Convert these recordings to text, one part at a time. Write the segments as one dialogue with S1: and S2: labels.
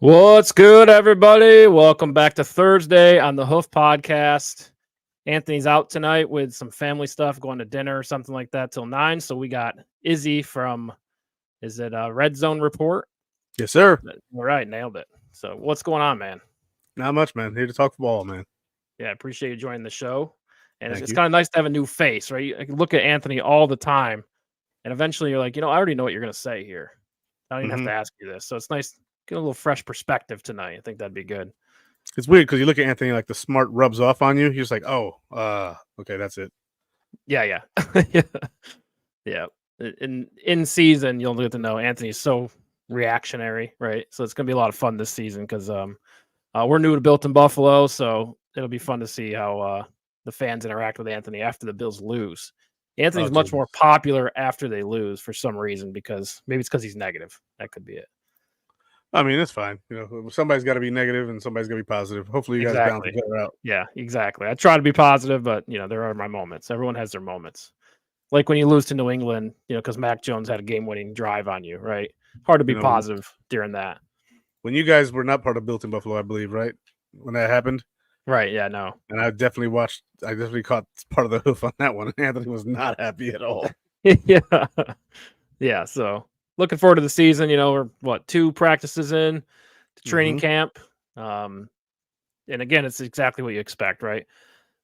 S1: What's good, everybody? Welcome back to Thursday on the Hoof Podcast. Anthony's out tonight with some family stuff, going to dinner or something like that till 9. So we got Izzy from, RedZone Report?
S2: Yes, sir.
S1: All right, nailed it. So what's going on, man?
S2: Not much, man. Here to talk football, man.
S1: Yeah, I appreciate you joining the show. And
S2: Thank
S1: it's
S2: you.
S1: kind of nice to have a new face, right? You can look at Anthony all the time, and eventually you're like, I already know what you're going to say here. I don't even have to ask you this. So it's nice. Get a little fresh perspective tonight. I think that'd be good.
S2: It's weird because you look at Anthony, like the smart rubs off on you. You're just like, okay, that's it.
S1: Yeah. Yeah. In season, you'll get to know Anthony's so reactionary, right? So it's gonna be a lot of fun this season because we're new to Built in Buffalo, so it'll be fun to see how the fans interact with Anthony after the Bills lose. Anthony's much more popular after they lose for some reason because maybe it's because he's negative. That could be it.
S2: I mean, it's fine. Somebody's got to be negative and somebody's got to be positive. Hopefully, you guys balance each other out.
S1: Yeah, exactly. I try to be positive, but there are my moments. Everyone has their moments. Like when you lose to New England, because Mac Jones had a game-winning drive on you, right? Hard to be positive during that.
S2: When you guys were not part of Built in Buffalo, I believe, right? When that happened,
S1: right? Yeah, no.
S2: And I definitely caught part of the hoof on that one. Anthony was not happy at all.
S1: Yeah. So. Looking forward to the season. We're 2 practices in to training camp. And again, it's exactly what you expect, right?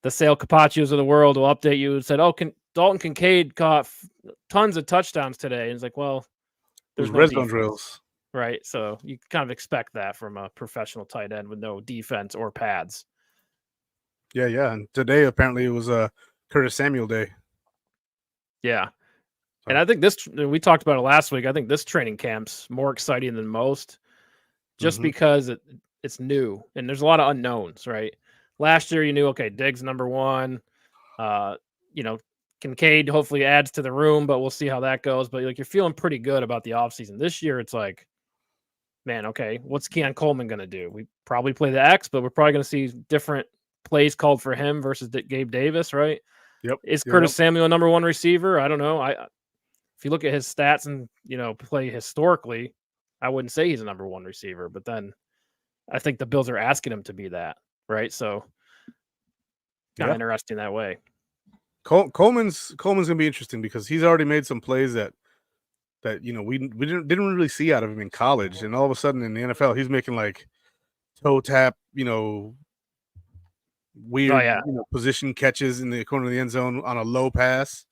S1: The Sale Capacios of the world will update you and said, Dalton Kincaid caught tons of touchdowns today. And it's like, well, there's no
S2: RedZone drills.
S1: Right. So you kind of expect that from a professional tight end with no defense or pads.
S2: Yeah. And today, apparently, it was Curtis Samuel day.
S1: Yeah. And I think we talked about it last week. I think this training camp's more exciting than most just because it's new and there's a lot of unknowns, right? Last year, you knew, okay, Diggs number 1, Kincaid hopefully adds to the room, but we'll see how that goes. But you're feeling pretty good about the offseason. This year, it's like, man, okay, what's Keon Coleman going to do? We probably play the X, but we're probably going to see different plays called for him versus Gabe Davis, right?
S2: Yep.
S1: Is Curtis Samuel number 1 receiver? I don't know. If you look at his stats and, play historically, I wouldn't say he's a number 1 receiver, but then I think the Bills are asking him to be that, right? So kind of interesting that way.
S2: Coleman's going to be interesting because he's already made some plays that we didn't really see out of him in college, and all of a sudden in the NFL he's making like toe tap, weird position catches in the corner of the end zone on a low pass.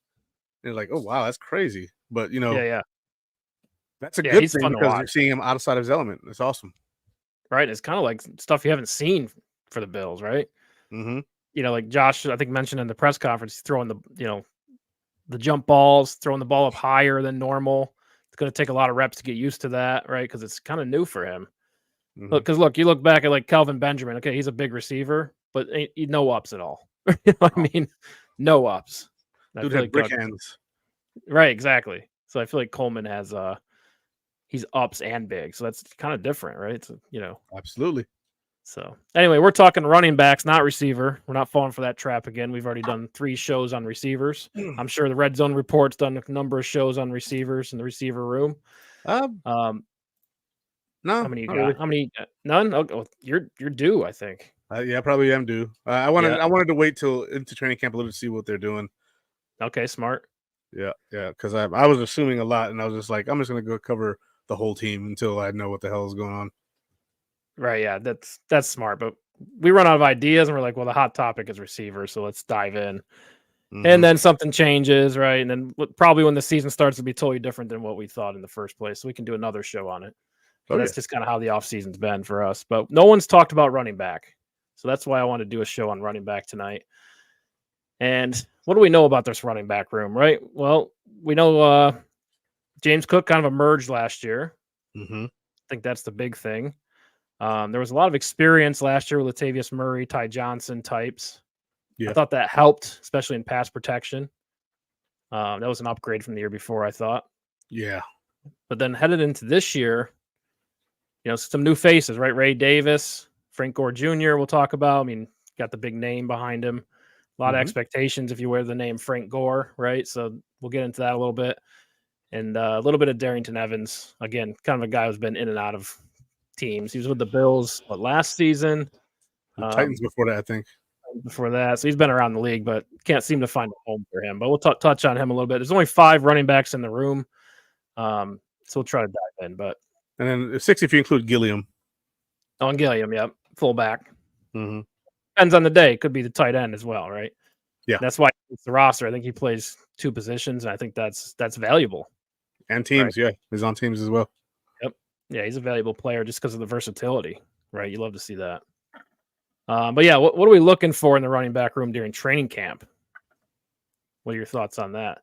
S2: They're like, oh wow, that's crazy. But that's a good thing because you're seeing him outside of his element. It's awesome,
S1: right? It's kind of like stuff you haven't seen for the Bills, right? Like Josh, I think mentioned in the press conference, he's throwing the jump balls, throwing the ball up higher than normal. It's going to take a lot of reps to get used to that, right? Because it's kind of new for him. Because you look back at like Kelvin Benjamin. Okay, he's a big receiver, but no ups at all. I mean, no ups.
S2: Dude had brick hands.
S1: Right, exactly. So I feel like Coleman has he's ups and big. So that's kind of different, right? It's,
S2: Absolutely.
S1: So anyway, we're talking running backs, not receiver. We're not falling for that trap again. We've already done 3 shows on receivers. I'm sure the RedZone Report's done a number of shows on receivers in the receiver room.
S2: No.
S1: How many you got? Really. How many? None? Oh, you're due, I think.
S2: Yeah, probably am due. I wanted to wait till into training camp a little to see what they're doing.
S1: Okay, smart.
S2: Yeah, because I was assuming a lot, and I was just like, I'm just going to go cover the whole team until I know what the hell is going on.
S1: Right, yeah, that's smart. But we run out of ideas, and we're like, well, the hot topic is receivers, so let's dive in. And then something changes, right? And then probably when the season starts, it'll be totally different than what we thought in the first place. So we can do another show on it. But that's just kind of how the offseason's been for us. But no one's talked about running back. So that's why I want to do a show on running back tonight. And what do we know about this running back room, right? Well, we know James Cook kind of emerged last year.
S2: Mm-hmm.
S1: I think that's the big thing. There was a lot of experience last year with Latavius Murray, Ty Johnson types. I
S2: Yeah.
S1: thought that helped, especially in pass protection. That was an upgrade from the year before, I thought.
S2: Yeah.
S1: But then headed into this year, some new faces, right? Ray Davis, Frank Gore Jr. We'll talk about. I mean, got the big name behind him. A lot of expectations if you wear the name Frank Gore, right? So we'll get into that a little bit. And a little bit of Darrington Evans. Again, kind of a guy who's been in and out of teams. He was with the Bills last season.
S2: The Titans before that, I think.
S1: Before that. So he's been around the league, but can't seem to find a home for him. But we'll touch on him a little bit. There's only 5 running backs in the room. So we'll try to dive in. But
S2: and then 6 if you include Gilliam.
S1: Oh, and Gilliam, yep. Fullback.
S2: Mm-hmm.
S1: Depends on the day. Could be the tight end as well, right?
S2: Yeah.
S1: That's why it's the roster. I think he plays 2 positions, and I think that's valuable.
S2: And teams, right? Yeah. He's on teams as well.
S1: Yep. Yeah, he's a valuable player just because of the versatility, right? You love to see that. But yeah, what are we looking for in the running back room during training camp? What are your thoughts on that?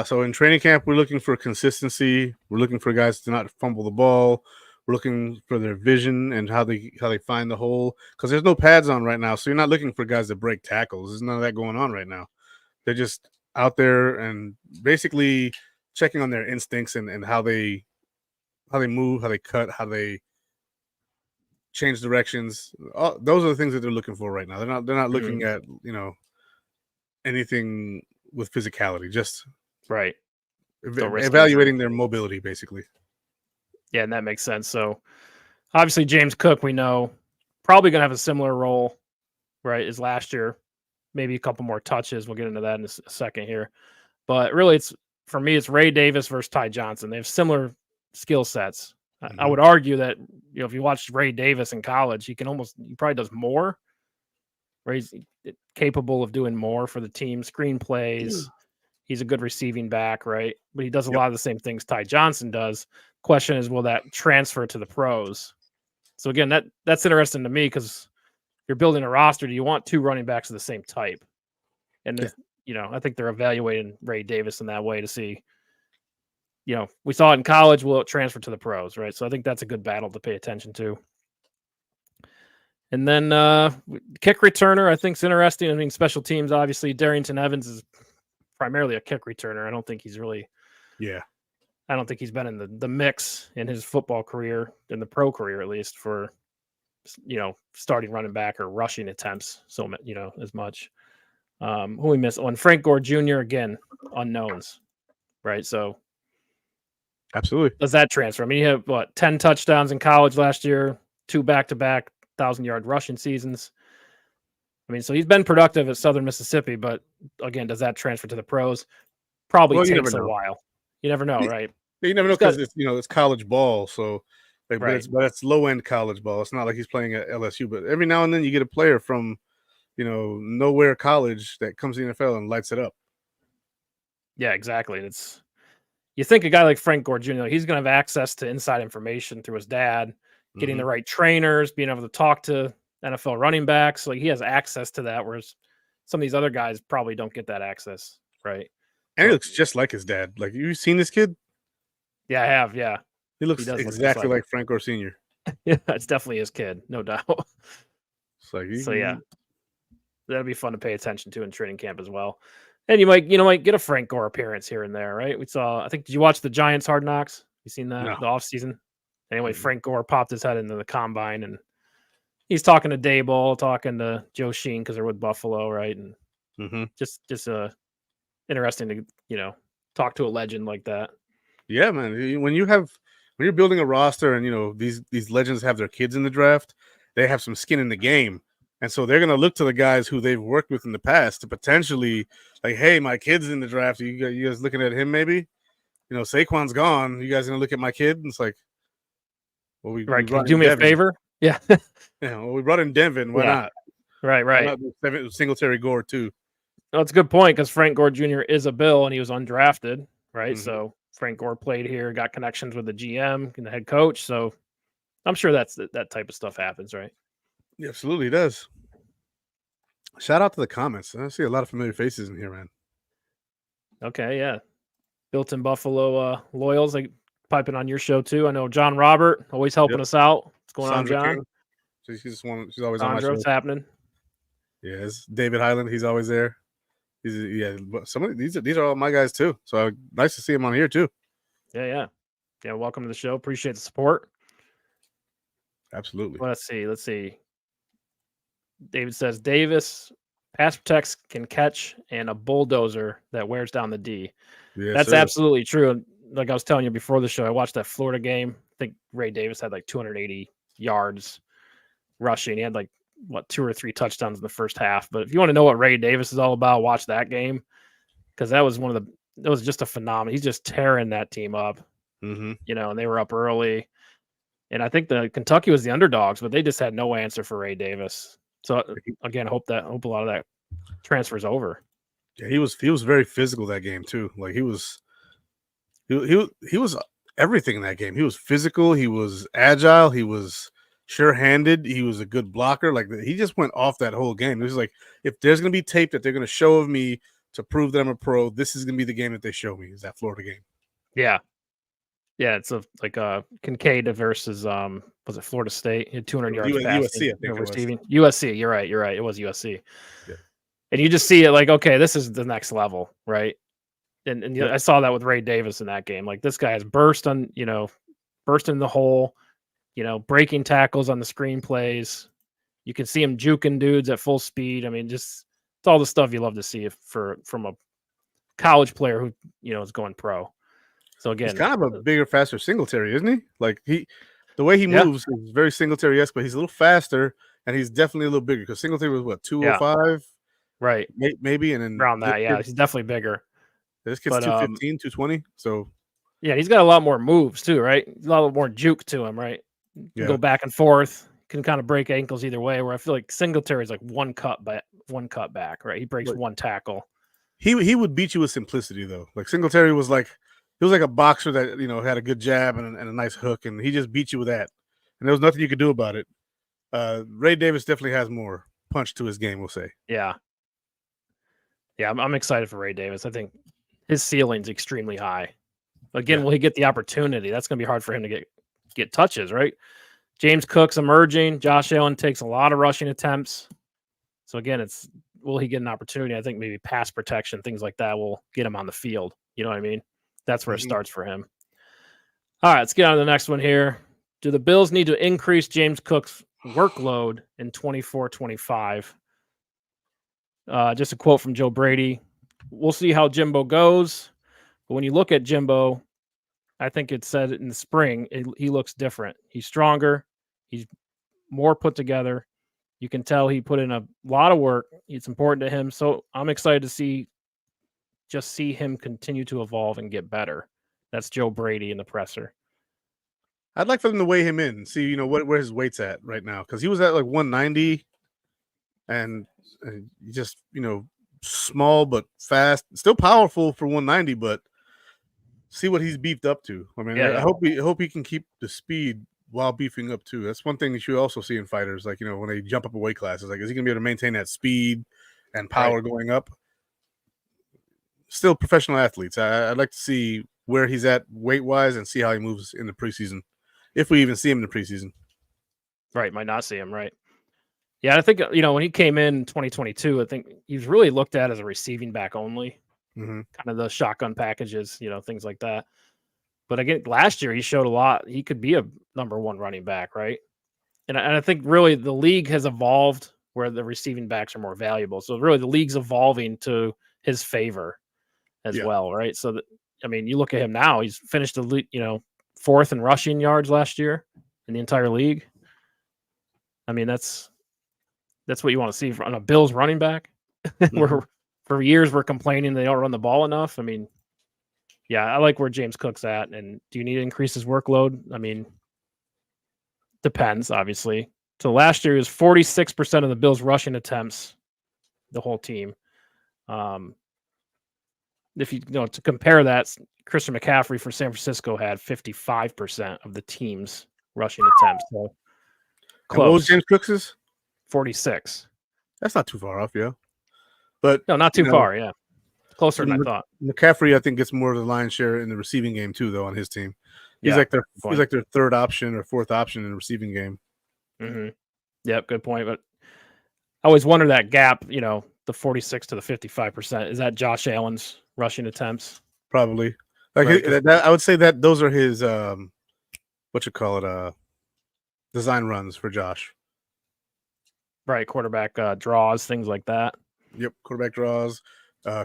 S2: So in training camp, we're looking for consistency. We're looking for guys to not fumble the ball. We're looking for their vision and how they find the hole, because there's no pads on right now. So you're not looking for guys to break tackles. There's none of that going on right now. They're just out there and basically checking on their instincts and how they move, how they cut, how they change directions. Those are the things that they're looking for right now. They're not looking at anything with physicality. Just
S1: right.
S2: Evaluating their mobility, basically.
S1: Yeah, and that makes sense. So obviously James Cook, we know, probably going to have a similar role, right, as last year. Maybe a couple more touches. We'll get into that in a second here. But really, for me, it's Ray Davis versus Ty Johnson. They have similar skill sets. I would argue that, if you watch Ray Davis in college, he probably does more. Right? He's capable of doing more for the team, screenplays. He's a good receiving back, right? But he does a lot of the same things Ty Johnson does. Question is, will that transfer to the pros? So again, that's interesting to me, because you're building a roster. Do you want 2 running backs of the same type? And I think they're evaluating Ray Davis in that way to see. We saw it in college. Will it transfer to the pros, right? So I think that's a good battle to pay attention to. And then kick returner, I think, is interesting. I mean, special teams, obviously, Darrington Evans is primarily a kick returner. I don't think he's really.
S2: Yeah.
S1: I don't think he's been in the mix in his football career, in the pro career at least, for starting running back or rushing attempts. So as much. Who we missed on Frank Gore Jr. again, unknowns, right? So.
S2: Absolutely.
S1: Does that transfer? I mean, he had 10 touchdowns in college last year, 2 back-to-back 1,000-yard rushing seasons. I mean, so he's been productive at Southern Mississippi, but again, does that transfer to the pros? Probably takes a while. You never know, right?
S2: You never know, because it's college ball, so
S1: right.
S2: but it's low end college ball. It's not like he's playing at LSU, but every now and then you get a player from nowhere college that comes to the NFL and lights it up.
S1: Yeah, exactly. You think a guy like Frank Gore Jr., he's going to have access to inside information through his dad, getting the right trainers, being able to talk to NFL running backs. Like, he has access to that, whereas some of these other guys probably don't get that access, right?
S2: And he looks just like his dad. Like, you seen this kid?
S1: Yeah, I have. Yeah,
S2: he looks exactly like Frank Gore Sr.
S1: Yeah, it's definitely his kid, no doubt.
S2: So
S1: yeah, that'll be fun to pay attention to in training camp as well. And you might get a Frank Gore appearance here and there, right? We saw, I think, did you watch the Giants Hard Knocks? You seen that?
S2: No.
S1: The offseason? Anyway, Frank Gore popped his head into the combine, and he's talking to Daboll, talking to Joe Sheen, because they're with Buffalo, right? And just interesting to, talk to a legend like that.
S2: Yeah, man. When you're building a roster and, these legends have their kids in the draft, they have some skin in the game. And so they're going to look to the guys who they've worked with in the past to potentially, like, hey, my kid's in the draft. You guys looking at him maybe? Saquon's gone. You guys going to look at my kid? And it's like, well, we
S1: can you do me
S2: Devin.
S1: A favor? Yeah.
S2: Well, we brought in Devin. Why not?
S1: Right.
S2: Why not Singletary Gore, too?
S1: Well, that's a good point, because Frank Gore Jr. is a Bill, and he was undrafted, right? So Frank Gore played here, got connections with the GM and the head coach. So I'm sure that type of stuff happens, right?
S2: Yeah, absolutely does. Shout out to the comments. I see a lot of familiar faces in here, man.
S1: Okay, yeah. Built in Buffalo loyals. Like, piping on your show too. I know John Robert always helping us out. What's going on, John?
S2: King. She's always on my show.
S1: What's happening?
S2: Yes, David Highland. He's always there. Some of these are all my guys too. So nice to see him on here too.
S1: Yeah. Welcome to the show. Appreciate the support.
S2: Absolutely.
S1: Let's see. David says Davis pass protects, can catch, and a bulldozer that wears down the D.
S2: Yes,
S1: That's
S2: sir.
S1: absolutely true. And like I was telling you before the show, I watched that Florida game. I think Ray Davis had like 280 yards rushing. He had like 2 or 3 touchdowns in the first half. But if you want to know what Ray Davis is all about, watch that game, because that was it was just a phenomenon. He's just tearing that team up.
S2: Mm-hmm.
S1: And they were up early. And I think Kentucky was the underdogs, but they just had no answer for Ray Davis. So again, hope a lot of that transfers over.
S2: Yeah, he was very physical that game too. Like he was everything in that game. He was physical, he was agile, he was sure-handed, he was a good blocker. Like he just went off that whole game. It was like, if there's gonna be tape that they're gonna show of me to prove that I'm a pro, this is gonna be the game that they show me, is that Florida game.
S1: Yeah. Yeah, it's Kincaid versus was it Florida State? He had 200 yards passing.
S2: USC, I think
S1: receiving. USC, you're right. It was USC.
S2: Yeah.
S1: And you just see it like, okay, this is the next level, right? And I saw that with Ray Davis in that game. Like this guy has burst in the hole, breaking tackles on the screen plays. You can see him juking dudes at full speed. I mean, just it's all the stuff you love to see from a college player who is going pro. So again,
S2: he's kind of a bigger, faster Singletary, isn't he? Like the way he moves is very Singletary-esque, but he's a little faster and he's definitely a little bigger, because Singletary was 205,
S1: right?
S2: Maybe, and then
S1: around that. Yeah, he's definitely bigger.
S2: This kid's 215, 220. So
S1: yeah, he's got a lot more moves too, right? A lot more juke to him, right? Go back and forth, can kind of break ankles either way. Where I feel like Singletary is like one cut back, right? He breaks one tackle.
S2: He would beat you with simplicity though. Like Singletary was like. He was like a boxer that had a good jab and a nice hook, and he just beat you with that, and there was nothing you could do about it. Ray Davis definitely has more punch to his game, we'll say.
S1: Yeah, I'm excited for Ray Davis. I think his ceiling's extremely high. Again, will he get the opportunity? That's going to be hard for him to get touches, right? James Cook's emerging. Josh Allen takes a lot of rushing attempts. So again, will he get an opportunity? I think maybe pass protection, things like that will get him on the field. You know what I mean? That's where it starts for him. All right, let's get on to the next one here. Do the Bills need to increase James Cook's workload in 24-25? Just a quote from Joe Brady. We'll see how Jimbo goes. But when you look at Jimbo, I think it said in the spring, he looks different. He's stronger. He's more put together. You can tell he put in a lot of work. It's important to him. So I'm excited to see him continue to evolve and get better. That's Joe Brady in the presser.
S2: I'd like for them to weigh him in, see where his weight's at right now, because he was at like 190, and just small but fast, still powerful for 190, but see what he's beefed up to. I mean, I hope he can keep the speed while beefing up too. That's one thing that you also see in fighters, like when they jump up a weight class, is like, is he gonna be able to maintain that speed and power going up? Still professional athletes. I'd like to see where he's at weight-wise and see how he moves in the preseason, if we even see him in the preseason.
S1: Right, might not see him, right. Yeah, I think, when he came in 2022, I think he was really looked at as a receiving back only, kind of the shotgun packages, things like that. But again, last year he showed a lot. He could be a number 1 running back, right? And I think really the league has evolved where the receiving backs are more valuable. So really the league's evolving to his favor as well, right? So you look at him now; he's finished the 4th in rushing yards last year in the entire league. I mean, that's what you want to see on a Bills running back. Where for years we're complaining they don't run the ball enough. I mean, yeah, I like where James Cook's at. And do you need to increase his workload? I mean, depends, obviously. So last year he was 46% of the Bills' rushing attempts, the whole team. If you to compare that, Christian McCaffrey for San Francisco had 55% of the team's rushing attempts. So close.
S2: What was James Cook's?
S1: 46.
S2: That's not too far off, yeah. But
S1: no, not too far, yeah. Closer than I thought.
S2: McCaffrey, I think, gets more of the lion's share in the receiving game too, though, on his team. He's
S1: Yeah,
S2: like their
S1: good
S2: he's
S1: point.
S2: like their third option or fourth option in the receiving game.
S1: Yep, good point. But I always wonder that gap, the 46 to the 55%. Is that Josh Allen's rushing attempts?
S2: Probably. Like
S1: Right, 'cause
S2: I would say that those are his what you call it, design runs for Josh.
S1: right, quarterback draws, things like that.
S2: Yep, quarterback draws,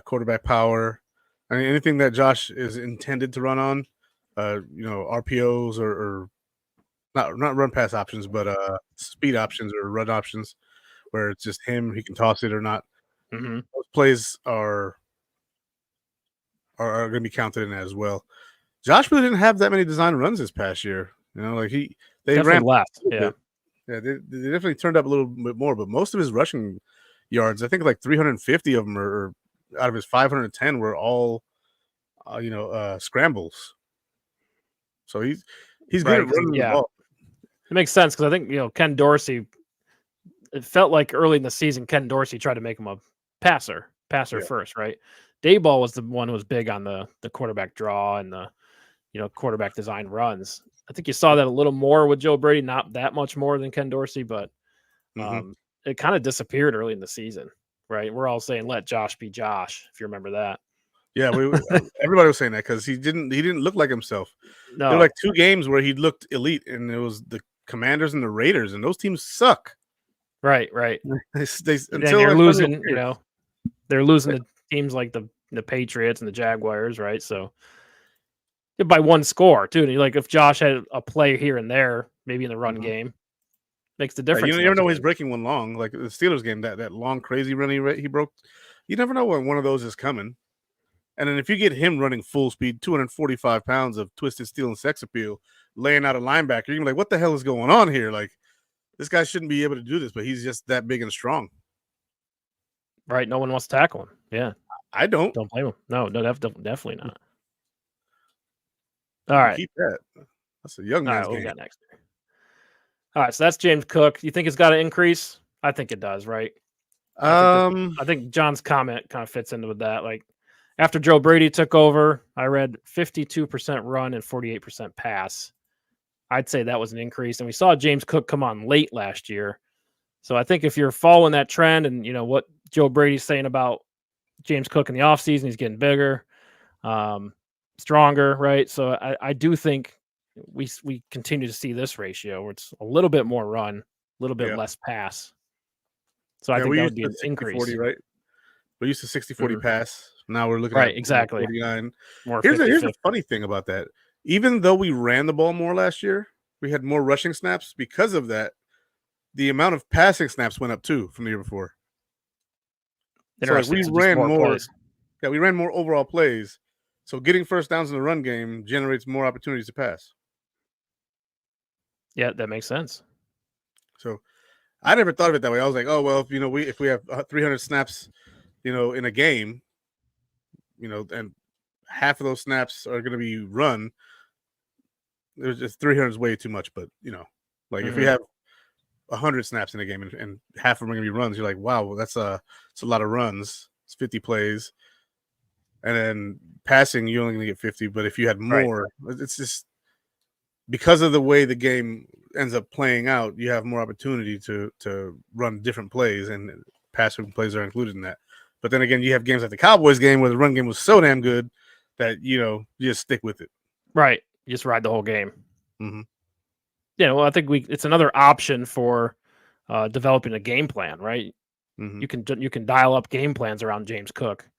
S2: quarterback power. I mean, anything that Josh is intended to run on, RPOs or not run pass options, but speed options or run options, where it's just him. He can toss it or not.
S1: hmm
S2: Those plays are going to be counted in as well. Josh really didn't have that many design runs this past year. Like they ran
S1: Definitely left.
S2: a little
S1: Yeah.
S2: bit. Yeah, they definitely turned up a little bit more, but most of his rushing yards, I think like 350 of them are out of his 510 were all scrambles. So he's good
S1: Right.
S2: at running the
S1: Yeah,
S2: ball.
S1: it makes sense because I think, Ken Dorsey, it felt like early in the season, Ken Dorsey tried to make him a passer
S2: Yeah.
S1: first, right? Dayball was the one who was big on the quarterback draw and the, quarterback design runs. I think you saw that a little more with Joe Brady, not that much more than Ken Dorsey, but
S2: Mm-hmm.
S1: it kind of disappeared early in the season, right? We're all saying let Josh be Josh, if you remember that.
S2: Yeah, everybody was saying that because he didn't look like himself. There were
S1: No,
S2: like 2 games where he looked elite, and it was the Commanders and the Raiders, and those teams suck.
S1: right.
S2: They
S1: Then
S2: until
S1: you're
S2: everybody
S1: losing,
S2: appears.
S1: they're losing to teams like the Patriots and the Jaguars, right? So by one score too. And like if Josh had a play here and there, maybe in the run
S2: Mhm.
S1: game, makes the
S2: Yeah,
S1: difference
S2: you
S1: in
S2: never
S1: those
S2: know he's
S1: games.
S2: breaking one long, like the Steelers game, that long crazy run he broke. You never know when one of those is coming. And then if you get him running full speed, 245 pounds of twisted steel and sex appeal, laying out a linebacker, you're gonna be like, what the hell is going on here? Like, this guy shouldn't be able to do this, but he's just that big and strong.
S1: Right? No one wants to tackle him. Yeah,
S2: I don't.
S1: don't blame him. No, definitely not. All
S2: You can
S1: right,
S2: keep that. That's a young
S1: all right.
S2: man's
S1: What we
S2: game.
S1: got next? All right, so that's James Cook. You think it's got to increase? I think it does. Right?
S2: Um,
S1: I think John's comment kind of fits into with that. Like after Joe Brady took over, I read 52% run and 48% pass. I'd say that was an increase, and we saw James Cook come on late last year. So I think if you're following that trend and what Joe Brady's saying about James Cook in the offseason, he's getting bigger, stronger, right? So I do think we continue to see this ratio where it's a little bit more run, a little bit
S2: yeah.
S1: less pass. So I
S2: Yeah,
S1: think
S2: we
S1: that
S2: used
S1: would be
S2: to
S1: an
S2: 60-40,
S1: increase.
S2: right? We used to 60-40
S1: Mhm.
S2: pass. Now we're looking at
S1: Right, exactly.
S2: 49.
S1: More
S2: Here's the
S1: 50-50.
S2: funny thing about that. Even though we ran the ball more last year, we had more rushing snaps. Because of that, the amount of passing snaps went up too from the year before. So like
S1: Interesting.
S2: we
S1: So just
S2: ran
S1: more
S2: more,
S1: plays.
S2: yeah, we ran more overall plays. So getting first downs in the run game generates more opportunities to pass.
S1: Yeah, that makes sense.
S2: So I never thought of it that way. I was like, oh well, if we have 300 snaps, in a game, and half of those snaps are going to be run. There's just 300 is way too much, but like if we
S1: Mhm.
S2: have 100 snaps in a game and half of them are going to be runs, you're like, wow, well, that's a lot of runs. It's 50 plays, and then passing, you're only going to get 50. But if you had
S1: Right.
S2: more, it's just because of the way the game ends up playing out, you have more opportunity to run different plays, and passing plays are included in that. But then again, you have games like the Cowboys game where the run game was so damn good that you just stick with it.
S1: Right. You just ride the whole game.
S2: Mm-hmm.
S1: Yeah, well, I think it's another option for developing a game plan, right?
S2: Mm-hmm.
S1: You can dial up game plans around James Cook,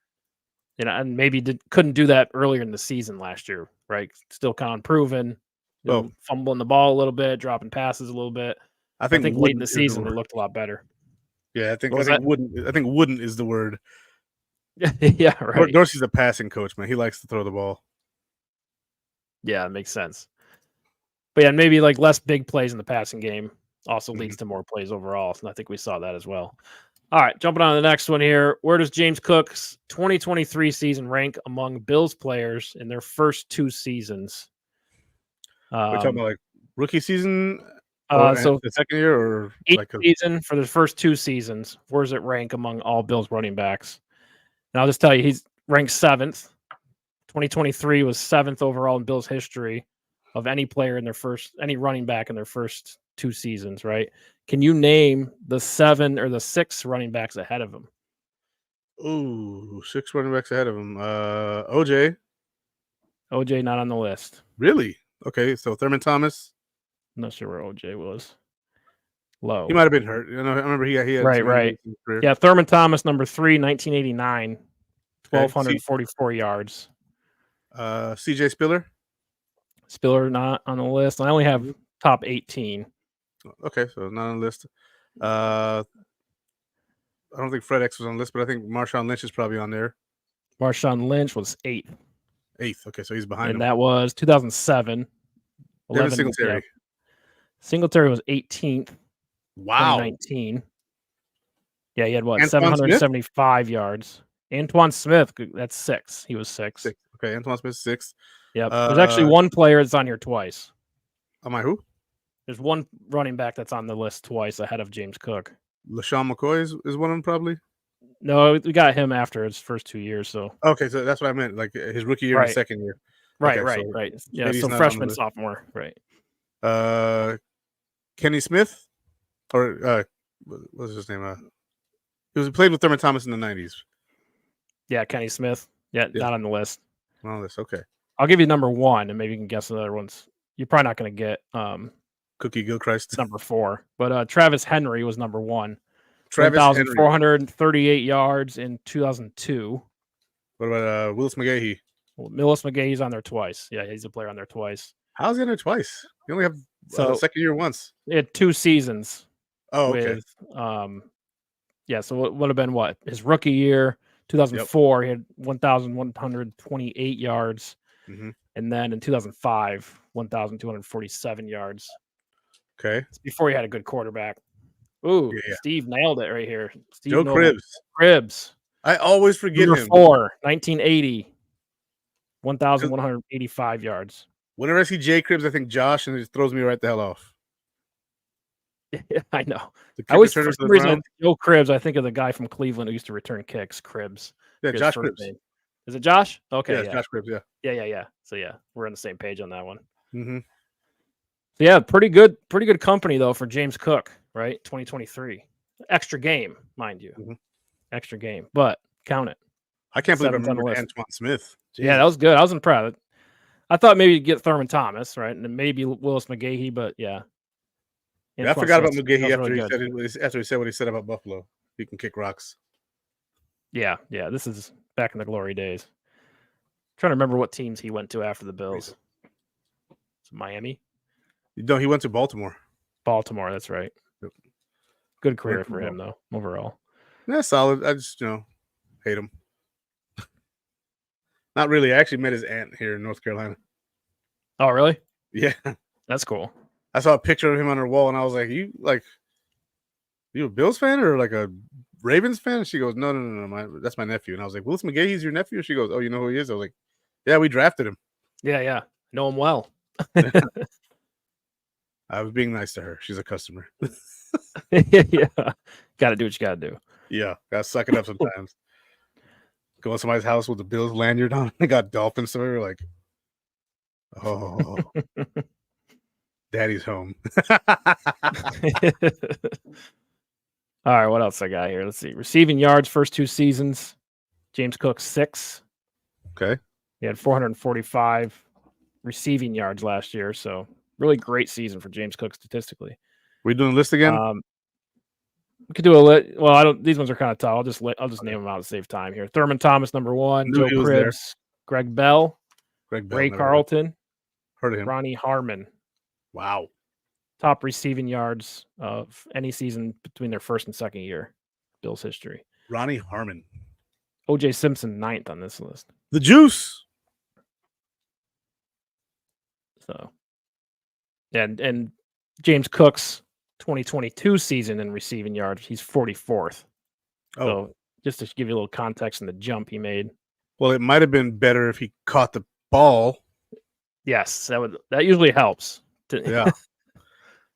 S1: and maybe couldn't do that earlier in the season last year, right? Still kind of unproven,
S2: Well,
S1: fumbling the ball a little bit, dropping passes a little bit.
S2: I
S1: I
S2: think
S1: think late in the
S2: wooden is the
S1: season it
S2: word.
S1: looked a lot better.
S2: Yeah,
S1: What was that?
S2: I think wooden is the word.
S1: Yeah, right.
S2: Dorsey's a passing coach, man. He likes to throw the ball.
S1: Yeah, it makes sense. But yeah, maybe like less big plays in the passing game also
S2: Mm-hmm.
S1: leads to more plays overall. And I think we saw that as well. All right, jumping on to the next one here. Where does James Cook's 2023 season rank among Bills players in their first 2 seasons?
S2: We're talking about like rookie season or
S1: So
S2: the second year, or
S1: each
S2: like
S1: season for the first 2 seasons, where does it rank among all Bills running backs? And I'll just tell you, he's ranked 7th. 2023 was 7th overall in Bills history of any player in any running back in their first 2 seasons, right? Can you name the 7 or the 6 running backs ahead of him?
S2: Ooh, 6 running backs ahead of him. OJ.
S1: OJ not on the list.
S2: Really? Okay, so Thurman Thomas.
S1: I'm not sure where OJ was.
S2: He
S1: Low.
S2: might have been hurt. I remember he had
S1: Right,
S2: some
S1: right.
S2: injuries in his career.
S1: Yeah, Thurman Thomas, number 3, 1989,
S2: Okay.
S1: 1,244 yards.
S2: CJ Spiller.
S1: Spiller not on the list. I only have top 18.
S2: Okay, so not on the list. I don't think Fred X was on the list, but I think Marshawn Lynch is probably on there.
S1: Marshawn Lynch was 8th.
S2: 8th. Okay, so he's behind him.
S1: And that was 2007.
S2: Devin Singletary.
S1: Yeah. Singletary was 18th.
S2: Wow.
S1: 2019. Yeah, he had what?
S2: Antoine
S1: 775 yards. Antoine Smith, that's 6. He was 6.
S2: 6. Okay, Antoine Smith 6th.
S1: Yep. There's actually one player that's on here twice.
S2: Am I who?
S1: There's one running back that's on the list twice ahead of James Cook.
S2: LaShawn McCoy is one of them, probably.
S1: No, we got him after his first 2 years. So
S2: okay, so that's what I meant, like his rookie year and second year.
S1: Right,
S2: okay,
S1: right. Yeah, so freshman, sophomore, right.
S2: Kenny Smith, or what was his name? He played with Thurman Thomas in the 90s.
S1: Yeah, Kenny Smith. Yeah, not on the list.
S2: Not on the list. Okay.
S1: I'll give you number 1, and maybe you can guess the other ones. You're probably not going to get
S2: Cookie Gilchrist.
S1: Number 4. But Travis Henry was number 1.
S2: Travis
S1: 1,438 yards in 2002.
S2: What about Willis McGahee?
S1: Well, Willis McGahee's on there twice. Yeah, he's a player on there twice.
S2: How's he on there twice? You only have second year once.
S1: He had 2 seasons.
S2: Oh, okay.
S1: Yeah, so it would have been what? His rookie year, 2004, he had 1,128 yards.
S2: Mm-hmm.
S1: And then in 2005, 1,247 yards.
S2: Okay.
S1: It's before he had a good quarterback. Ooh, yeah. Steve nailed it right here.
S2: Joe Cribbs.
S1: Cribbs.
S2: I always forget
S1: number
S2: him.
S1: 4, 1980, 1,185 yards.
S2: Whenever I see Jay Cribbs, I think Josh, and it just throws me right the hell off.
S1: Yeah, I know. I always, for some reason, Joe Cribbs, I think of the guy from Cleveland who used to return kicks, Cribbs.
S2: Yeah, Josh Cribbs.
S1: Name. Is it Josh? Okay.
S2: Yeah, Josh Cribbs, yeah.
S1: Yeah. So, we're on the same page on that one.
S2: Mm-hmm.
S1: So, yeah, pretty good company, though, for James Cook, right? 2023. Extra game, mind you.
S2: Mm-hmm.
S1: Extra game, but count it.
S2: I can't believe I remember Antoine Smith. Jesus.
S1: Yeah, that was good. I was impressed. I thought maybe you'd get Thurman Thomas, right? And then maybe Willis McGahee, but yeah.
S2: I forgot about McGahee after he said what he said about Buffalo. He can kick rocks.
S1: Yeah. This is back in the glory days. I'm trying to remember what teams he went to after the Bills. Miami?
S2: No, he went to Baltimore.
S1: Baltimore, that's right.
S2: Yep.
S1: Good career for him, though, overall.
S2: Yeah, solid. I just, hate him. Not really. I actually met his aunt here in North Carolina.
S1: Oh, really?
S2: Yeah.
S1: That's cool.
S2: I saw a picture of him on her wall, and I was like, you a Bills fan or like a Ravens fan? And she goes, no, that's my nephew. And I was like, Willis McGahee's your nephew? She goes, oh, you know who he is? I was like, yeah, we drafted him.
S1: Yeah. Know him well.
S2: I was being nice to her. She's a customer.
S1: Yeah. Got to do what you got to do.
S2: Yeah. Got to suck it up sometimes. Go to somebody's house with the Bills lanyard on. They got dolphins. So we were like, oh, daddy's home.
S1: All right. What else I got here? Let's see. Receiving yards, first 2 seasons. James Cook, 6.
S2: Okay.
S1: He had 445 receiving yards last year. So really great season for James Cook statistically.
S2: We doing a list again?
S1: We could do a list. Well, these ones are kind of tough. I'll just name them out to save time here. Thurman Thomas, number 1. Joe Cribbs, Greg Bell, Ray Carlton,
S2: heard of him.
S1: Ronnie Harmon.
S2: Wow.
S1: Top receiving yards of any season between their first and second year. Bills history.
S2: Ronnie Harmon.
S1: O.J. Simpson, 9th on this list.
S2: The juice.
S1: So, and James Cook's 2022 season in receiving yards, he's 44th.
S2: Oh.
S1: So just to give you a little context in the jump he made.
S2: Well, it might have been better if he caught the ball.
S1: Yes, that usually helps.
S2: Yeah.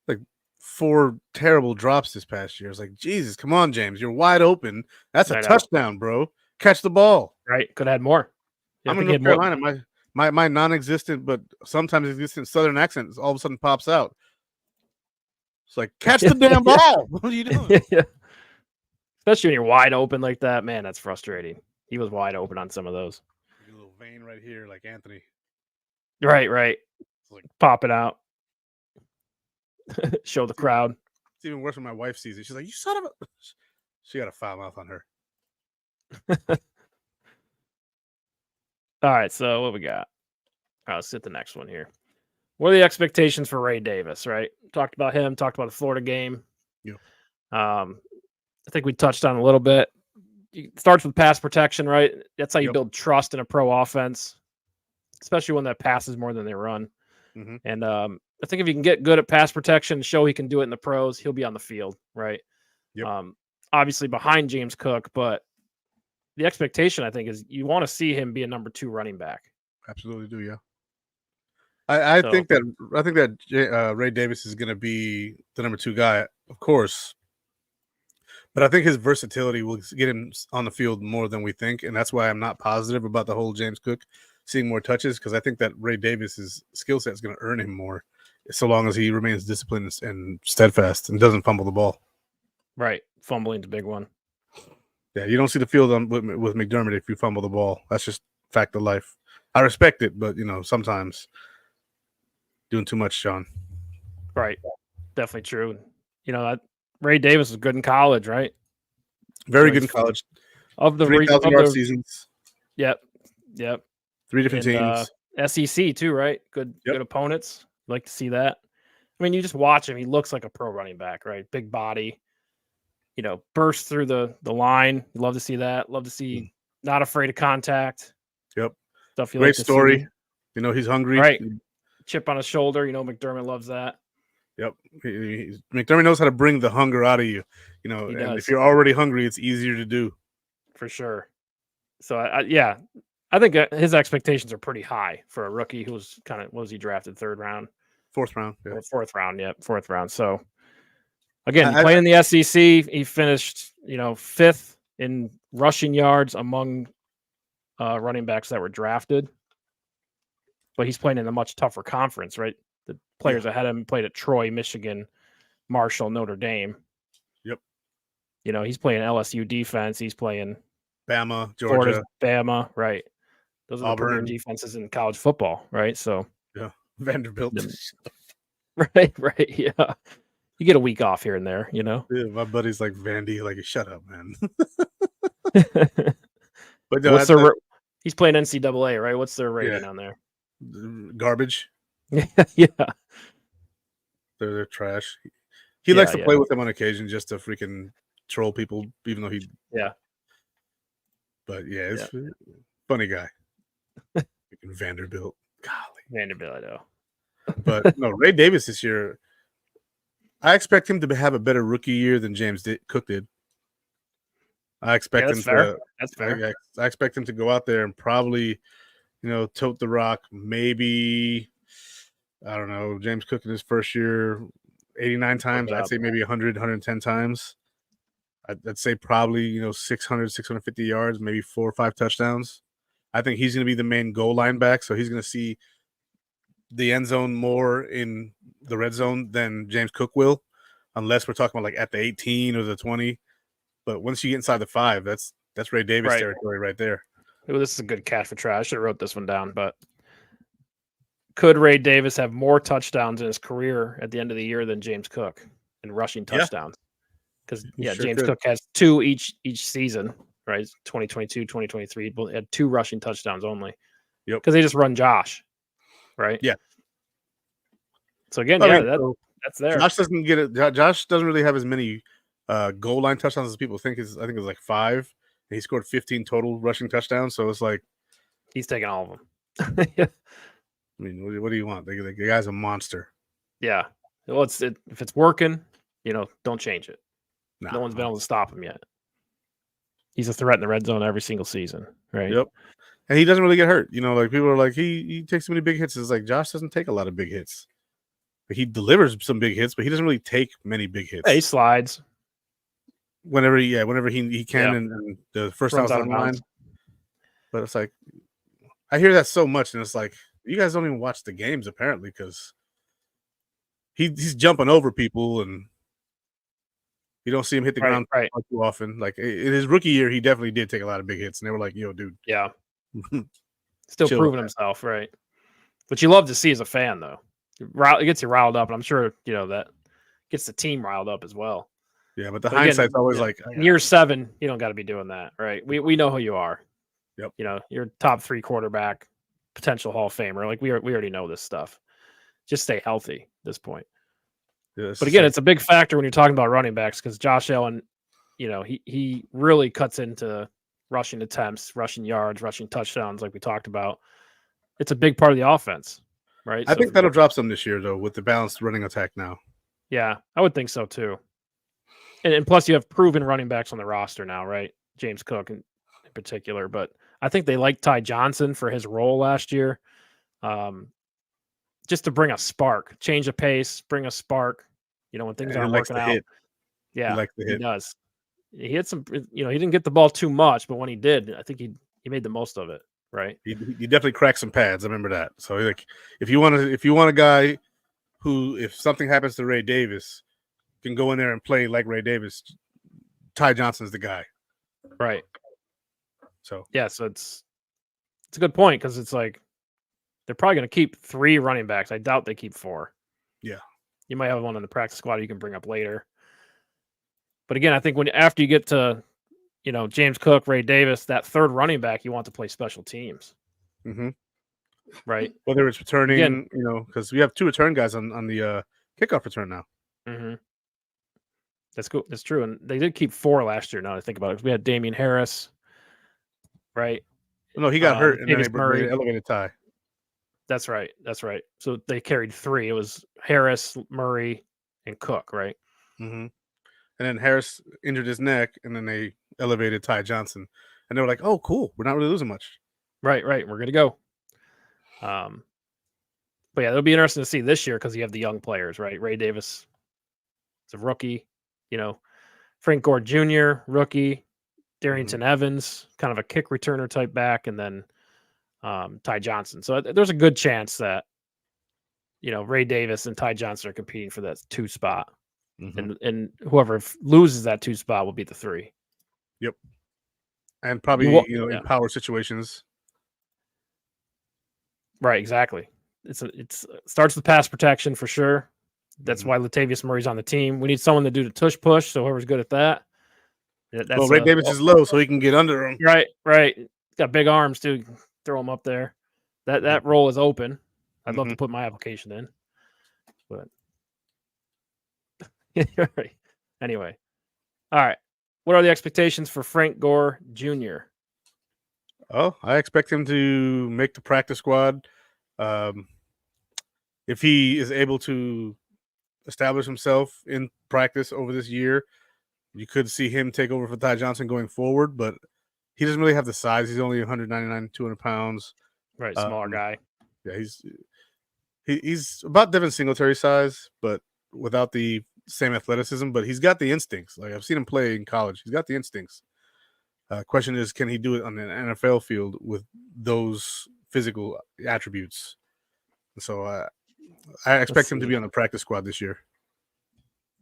S2: Like 4 terrible drops this past year. It's like, Jesus, come on, James. You're wide open. That's a touchdown, bro. Catch the ball.
S1: Right. Could have had more.
S2: I'm in North Carolina. my non-existent but sometimes existent Southern accent all of a sudden pops out. It's like, catch the damn ball. What are you doing?
S1: Yeah. Especially when you're wide open like that, man. That's frustrating. He was wide open on some of those.
S2: A little vein right here, like Anthony.
S1: Right.
S2: It's like,
S1: pop it out. Show the crowd.
S2: It's even worse when my wife sees it. She's like, "You son of a!" She got a foul mouth on her.
S1: All right, so what we got? All right, let's hit the next one here. What are the expectations for Ray Davis? Right, talked about him. Talked about the Florida game.
S2: Yeah.
S1: I think we touched on a little bit. It starts with pass protection, right? That's how you build trust in a pro offense, especially when that passes more than they run.
S2: Mm-hmm.
S1: And I think if he can get good at pass protection, show he can do it in the pros, he'll be on the field, right?
S2: Yep.
S1: Obviously behind James Cook, but the expectation, I think, is you want to see him be a number 2 running back.
S2: Absolutely do, yeah. I think that Ray Davis is going to be the number 2 guy, of course. But I think his versatility will get him on the field more than we think, and that's why I'm not positive about the whole James Cook seeing more touches, because I think that Ray Davis's skill set is going to earn him more, so long as he remains disciplined and steadfast and doesn't fumble the ball.
S1: Right, fumbling's a big one.
S2: Yeah, you don't see the field with McDermott if you fumble the ball. That's just fact of life. I respect it, but sometimes doing too much, Sean.
S1: Right, definitely true. Ray Davis was good in college, right?
S2: Very good in college.
S1: Of the
S2: 3,000-yard seasons.
S1: Yep.
S2: 3 different teams.
S1: SEC too, right? Good opponents. Like to see that. I mean, you just watch him. He looks like a pro running back, right? Big body. Burst through the line. You love to see that. Love to see not afraid of contact.
S2: Yep.
S1: Stuff you
S2: Great
S1: like to
S2: story.
S1: see.
S2: He's hungry.
S1: Right. Chip on his shoulder. McDermott loves that.
S2: Yep. McDermott knows how to bring the hunger out of you. And if you're already hungry, it's easier to do.
S1: For sure. So, I think his expectations are pretty high for a rookie who was what was he drafted? 3rd round?
S2: 4th round. Yeah.
S1: Or 4th round. Yep. 4th round. So, again, he played in the SEC. He finished, 5th in rushing yards among running backs that were drafted. But he's playing in a much tougher conference, right? The players ahead of him played at Troy, Michigan, Marshall, Notre Dame.
S2: Yep.
S1: He's playing LSU defense. He's playing
S2: Bama, Georgia,
S1: Bama, right? Those are
S2: Auburn.
S1: the premier defenses in college football, right? So
S2: Vanderbilt.
S1: Right, yeah. You get a week off here and there,
S2: Yeah, my buddy's like Vandy, like shut up, man.
S1: But he's playing NCAA, right? What's their rating on there?
S2: Garbage.
S1: Yeah.
S2: They're trash. He likes to play with them on occasion just to freaking troll people, even though he.
S1: Yeah.
S2: But it's funny guy. Vanderbilt. Golly.
S1: Vanderbilt, I know.
S2: But no, Ray Davis this year, I expect him to have a better rookie year than James Cook did. I expect him to.
S1: That's fair.
S2: I expect him to go out there and probably, tote the rock. Maybe, I don't know, James Cook in his first year, 89 times. I'd say maybe 100, 110 times. I'd say probably, 600, 650 yards, maybe 4 or 5 touchdowns. I think he's going to be the main goal line back, so he's going to see the end zone more in the red zone than James Cook will, unless we're talking about like at the 18 or the 20. But once you get inside the 5, that's Ray Davis territory right there.
S1: Well, this is a good catch for try. I should have wrote this one down, but could Ray Davis have more touchdowns in his career at the end of the year than James Cook in rushing touchdowns? Because James Cook has 2 each season, right? 2022, 2023, but had 2 rushing touchdowns only.
S2: Yep.
S1: Because they just run Josh, right?
S2: Yeah.
S1: So again, that's there.
S2: Josh doesn't get it. Josh doesn't really have as many goal line touchdowns as people think. I think it was like 5. And he scored 15 total rushing touchdowns. So it's like
S1: he's taking all of them.
S2: I mean, what do you want? The guy's a monster.
S1: Yeah. Well, if it's working, don't change it. No one's been able to stop him yet. He's a threat in the red zone every single season, right?
S2: Yep. And he doesn't really get hurt. Like people are like, he takes so many big hits. It's like Josh doesn't take a lot of big hits. He delivers some big hits, but he doesn't really take many big hits.
S1: Yeah, he slides.
S2: Whenever he can, and the first down's on the line. But it's like, I hear that so much, and it's like you guys don't even watch the games apparently because he's jumping over people, and you don't see him hit the ground
S1: Right.
S2: too often. Like in his rookie year, he definitely did take a lot of big hits, and they were like, "Yo, dude,
S1: Yeah. Still
S2: chill with
S1: proving
S2: that."
S1: himself, right? But you love to see as a fan, though. It gets you riled up, and I'm sure that gets the team riled up as well.
S2: Yeah, but the
S1: But again,
S2: hindsight's always like,
S1: in year 7, you don't got to be doing that, right? We know who you are.
S2: Yep.
S1: You're top 3 quarterback, potential Hall of Famer. Like we already know this stuff. Just stay healthy at this point.
S2: Yeah,
S1: But again, it's a big factor when you're talking about running backs because Josh Allen, he really cuts into rushing attempts, rushing yards, rushing touchdowns, like we talked about. It's a big part of the offense, right?
S2: I think that'll drop some this year, though, with the balanced running attack now.
S1: Yeah, I would think so too. And plus, you have proven running backs on the roster now, right? James Cook in particular, but I think they like Ty Johnson for his role last year, just to bring a spark, change the pace, bring a spark. When things aren't working out. Yeah, he does. He had some. He didn't get the ball too much, but when he did, I think he made the most of it. Right.
S2: He definitely cracked some pads. I remember that. So like, if you want a guy who, if something happens to Ray Davis, can go in there and play like Ray Davis, Ty Johnson's the guy.
S1: Right.
S2: So
S1: yeah, so it's a good point because it's like they're probably going to keep 3 running backs. I doubt they keep 4.
S2: Yeah.
S1: You might have one in the practice squad you can bring up later. But again, I think after you get to James Cook, Ray Davis, that third running back, you want to play special teams.
S2: Mm-hmm.
S1: Right.
S2: Whether it's returning, because we have 2 return guys on the kickoff return now.
S1: Mm-hmm. That's cool. That's true. And they did keep 4 last year. Now I think about it, we had Damian Harris. Right.
S2: No, he got hurt, and then
S1: Murray.
S2: they elevated Ty.
S1: That's right. So they carried 3. It was Harris, Murray, and Cook. Right.
S2: Mm-hmm. And then Harris injured his neck, and then they elevated Ty Johnson, and they were like, "Oh, cool, we're not really losing much."
S1: Right. We're good to go. But yeah, it'll be interesting to see this year because you have the young players, right? Ray Davis is a rookie, Frank Gore Jr., rookie, Darrington Evans, kind of a kick returner type back, and then Ty Johnson. So there's a good chance that Ray Davis and Ty Johnson are competing for that 2 spot. And whoever loses that 2 spot will be the 3.
S2: Yep. And probably in power situations.
S1: Right, exactly. It starts with pass protection for sure. That's why Latavius Murray's on the team. We need someone to do the tush push. So whoever's good at that.
S2: Well, Ray Davis is low, so he can get under him.
S1: Right. He's got big arms too. Throw him up there. That role is open. I'd love to put my application in, but anyway. All right. What are the expectations for Frank Gore Jr.?
S2: Oh, I expect him to make the practice squad. If he is able to establish himself in practice over this year, you could see him take over for Ty Johnson going forward, but he doesn't really have the size. He's only 199, 200 pounds.
S1: Right, smaller guy.
S2: Yeah, he's about Devin Singletary size, but without the same athleticism. But he's got the instincts. Like I've seen him play in college. He's got the instincts. Question is, can he do it on an NFL field with those physical attributes? So I expect him to be on the practice squad this year.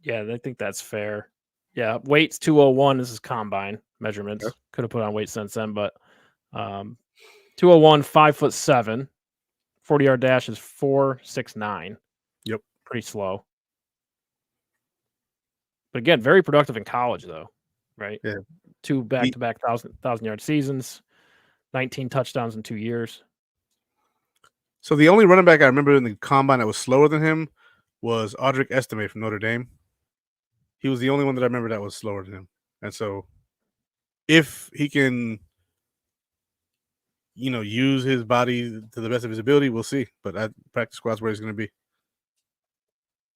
S1: Yeah, I think that's fair. Yeah, weight's 201. This is combine measurements.
S2: Okay.
S1: Could have put on weight since then, but 201, 5'7", 40-yard dash is 4.69.
S2: Yep,
S1: pretty slow. But again, very productive in college, though. Right?
S2: Yeah.
S1: 2 back-to-back 1,000-yard seasons, 19 touchdowns in 2 years.
S2: So the only running back I remember in the combine that was slower than him was Audric Estime from Notre Dame. He was the only one that I remember that was slower than him. And so if he can, use his body to the best of his ability, we'll see. But at practice squad's where he's going to be.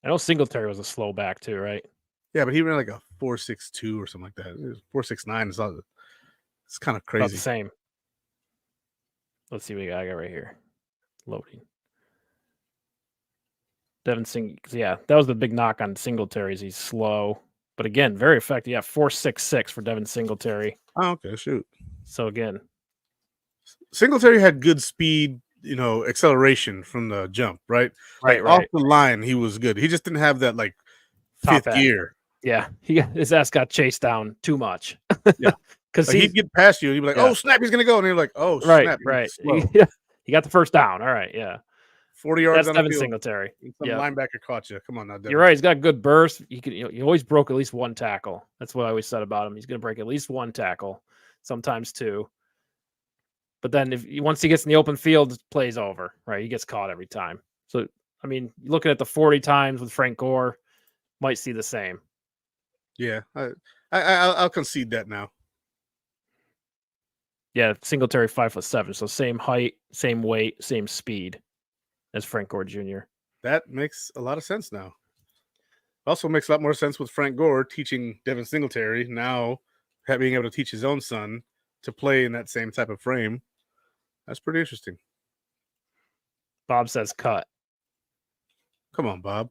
S1: I know Singletary was a slow back too, right?
S2: Yeah, but he ran like a 4.62 or something like that. It was 4.69. It's kind of crazy.
S1: About the same. Let's see what I got right here. Loading. Devin that was the big knock on Singletary. He's slow, but again, very effective. Yeah, 4.66 for Devin Singletary.
S2: Oh, okay, shoot.
S1: So again,
S2: Singletary had good speed, acceleration from the jump, right? Like off
S1: Right.
S2: the line, he was good. He just didn't have that like
S1: Top
S2: fifth
S1: end.
S2: gear.
S1: Yeah, his ass got chased down too much.
S2: Yeah.
S1: Because
S2: Like he'd get past you, and you'd be like,
S1: yeah.
S2: "Oh snap, he's gonna go," and you're like, "Oh
S1: Right.
S2: snap, he's slow."
S1: Yeah, he got the first down. All right, yeah.
S2: 40 yards
S1: That's
S2: on the
S1: Devin
S2: field.
S1: Singletary.
S2: And some
S1: Yeah,
S2: linebacker caught you. Come on now, Devin.
S1: you're right. He's got good burst. He always broke at least one tackle. That's what I always said about him. He's going to break at least one tackle, sometimes two. But then once he gets in the open field, the play's over. Right, he gets caught every time. So I mean, looking at the 40 times with Frank Gore, might see the same.
S2: Yeah, I'll concede that now.
S1: Yeah, Singletary 5'7", so same height, same weight, same speed as Frank Gore Jr.
S2: That makes a lot of sense now. Also makes a lot more sense with Frank Gore teaching Devin Singletary now, being able to teach his own son to play in that same type of frame. That's pretty interesting.
S1: Bob says cut.
S2: Come on, Bob.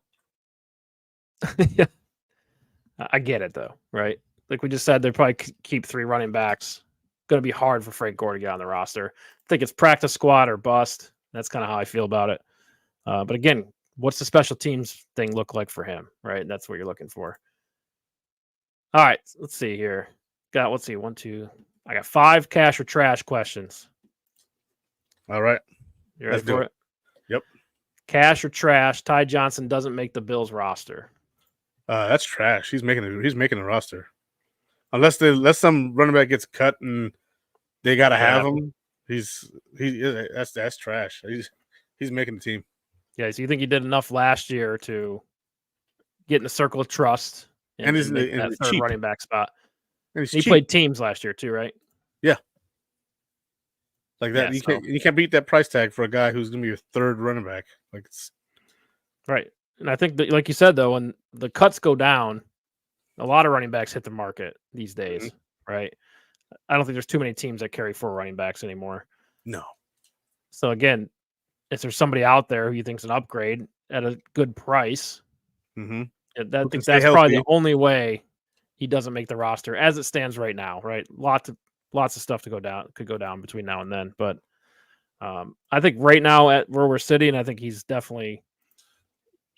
S1: Yeah, I get it though, right? Like we just said, they probably keep 3 running backs. Going to be hard for Frank Gore to get on the roster. I think it's practice squad or bust. That's kind of how I feel about it. But again, what's the special teams thing look like for him, right? That's what you're looking for. All right, let's see here. Let's see, 1, 2. I got 5 cash or trash questions.
S2: All right.
S1: You ready for it?
S2: Yep.
S1: Cash or trash, Ty Johnson doesn't make the Bills roster.
S2: That's trash. He's making a roster. Unless some running back gets cut and they gotta have him. That's trash. He's making the team.
S1: Yeah, so you think he did enough last year to get in the circle of trust and make that third running back spot? And he played teams last year too, right?
S2: Yeah. Like that, you can't beat that price tag for a guy who's going to be your third running back. Like it's
S1: right. And I think that, like you said, though, when the cuts go down, a lot of running backs hit the market these days, right? I don't think there's too many teams that carry 4 running backs anymore.
S2: No.
S1: So again, if there's somebody out there who you think's an upgrade at a good price, that's probably the only way he doesn't make the roster as it stands right now, right? Lots of stuff could go down between now and then. But I think right now at where we're sitting, I think he's definitely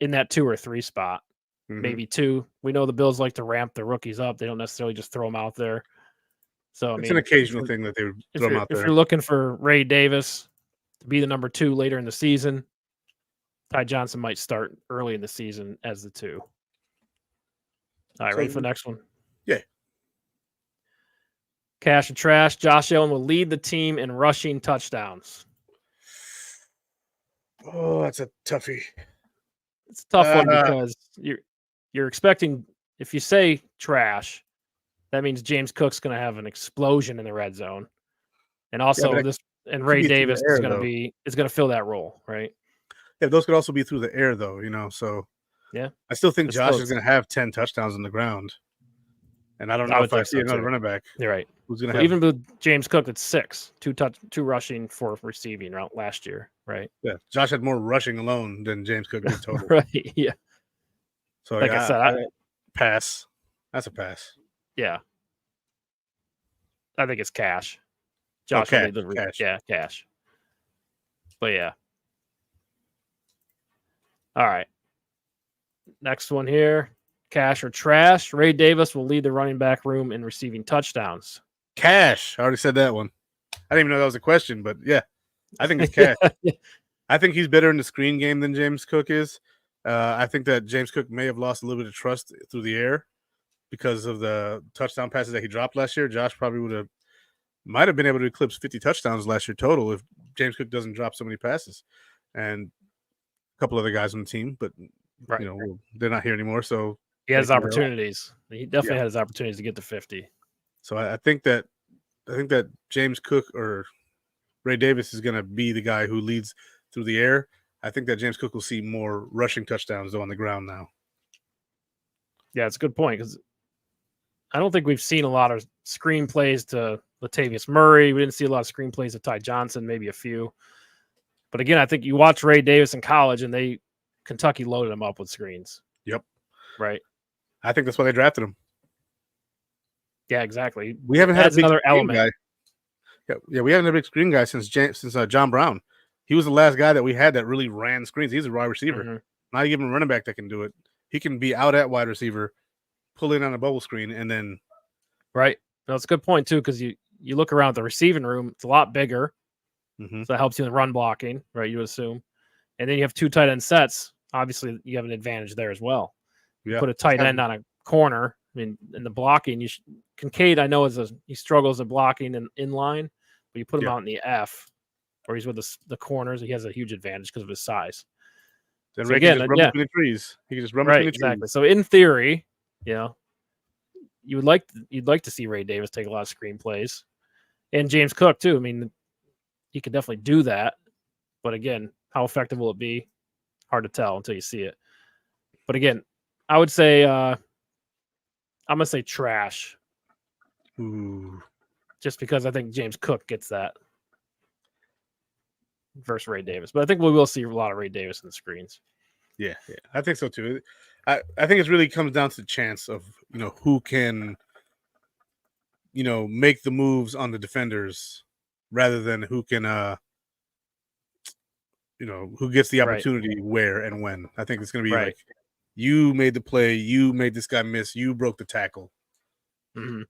S1: in that 2 or 3 spot, maybe 2. We know the Bills like to ramp their rookies up. They don't necessarily just throw them out there. So
S2: it's an occasional thing that they would throw them out there.
S1: If you're looking for Ray Davis to be the number 2 later in the season, Ty Johnson might start early in the season as the 2. All right, ready for the next one?
S2: Yeah.
S1: Cash and trash. Josh Allen will lead the team in rushing touchdowns.
S2: Oh, that's a toughie.
S1: It's a tough one because you're expecting, if you say trash, that means James Cook's going to have an explosion in the red zone, and also Ray Davis is going to fill that role, right?
S2: Yeah, those could also be through the air, though. So
S1: yeah,
S2: I still think Josh is going to have 10 touchdowns on the ground, and I don't know if I see another running back.
S1: You're right.
S2: Who's going to have
S1: even with James Cook? It's 6, 2 rushing, 4 receiving last year, right?
S2: Yeah, Josh had more rushing alone than James Cook did total.
S1: Right. Yeah.
S2: So like I said, pass. That's a pass.
S1: Yeah. I think it's cash. Josh,
S2: cash.
S1: Yeah, cash. But yeah. All right. Next one here. Cash or trash. Ray Davis will lead the running back room in receiving touchdowns.
S2: Cash. I already said that one. I didn't even know that was a question, but yeah. I think it's cash. I think he's better in the screen game than James Cook is. I think that James Cook may have lost a little bit of trust through the air because of the touchdown passes that he dropped last year. Josh probably might have been able to eclipse 50 touchdowns last year total if James Cook doesn't drop so many passes. And a couple other guys on the team, but they're not here anymore. So
S1: he has opportunities. He definitely has opportunities to get to 50.
S2: So I think that James Cook or Ray Davis is going to be the guy who leads through the air. I think that James Cook will see more rushing touchdowns though on the ground now.
S1: Yeah, it's a good point because I don't think we've seen a lot of screen plays to Latavius Murray. We didn't see a lot of screen plays to Ty Johnson, maybe a few. But again, I think you watch Ray Davis in college and Kentucky loaded him up with screens.
S2: Yep.
S1: Right.
S2: I think that's why they drafted him.
S1: Yeah, exactly.
S2: We haven't had
S1: another element.
S2: Guy. Yeah, we haven't had a big screen guy since John Brown. He was the last guy that we had that really ran screens. He's a wide receiver.
S1: Mm-hmm.
S2: Now you give him a running back that can do it. He can be out at wide receiver, pull in on a bubble screen, and then
S1: Right. That's a good point too, because you look around the receiving room, it's a lot bigger, so that helps you in run blocking, right? You would assume, and then you have 2 tight end sets. Obviously, you have an advantage there as well. You put a tight end on a corner. I mean, in the blocking, Kincaid, I know he struggles at blocking in line, but you put him out in the F, or he's with the corners. He has a huge advantage because of his size.
S2: Then
S1: So
S2: Ray
S1: again,
S2: can just run between the trees. He can just run between the trees.
S1: Exactly. So in theory, you'd like to see Ray Davis take a lot of screen plays, and James Cook too. I mean, he could definitely do that, but again, how effective will it be? Hard to tell until you see it. But again, I would say I'm gonna say trash.
S2: Ooh.
S1: Just because I think James Cook gets that versus Ray Davis. But I think we will see a lot of Ray Davis in the screens.
S2: Yeah, I think so too. I think it really comes down to the chance of who can make the moves on the defenders rather than who can who gets the opportunity where and when. I think it's going to be like you made the play, you made this guy miss, you broke the tackle.
S1: Mm-hmm.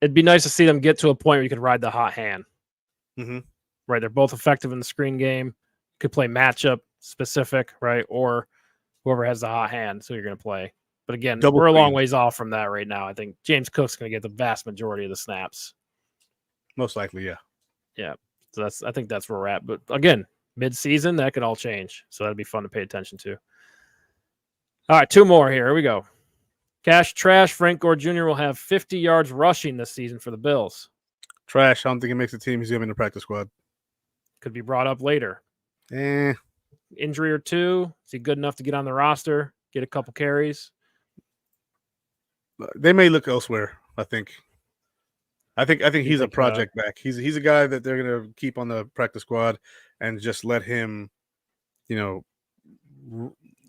S1: It'd be nice to see them get to a point where you could ride the hot hand.
S2: Mm-hmm.
S1: Right, they're both effective in the screen game. Could play matchup specific, right, or whoever has the hot hand. So you're going to play. But again, we're a long ways off from that right now. I think James Cook's going to get the vast majority of the snaps.
S2: Most likely, yeah.
S1: Yeah. So I think that's where we're at. But again, mid-season, that could all change. So that'd be fun to pay attention to. All right, 2 more here. Here we go. Cash Trash Frank Gore Jr. will have 50 yards rushing this season for the Bills.
S2: Trash. I don't think he makes the team. He's going to be in the practice squad.
S1: Could be brought up later. Injury or 2. Is he good enough to get on the roster? Get a couple carries?
S2: They may look elsewhere, I think. I think he's a project back. He's a guy that they're going to keep on the practice squad and just let him,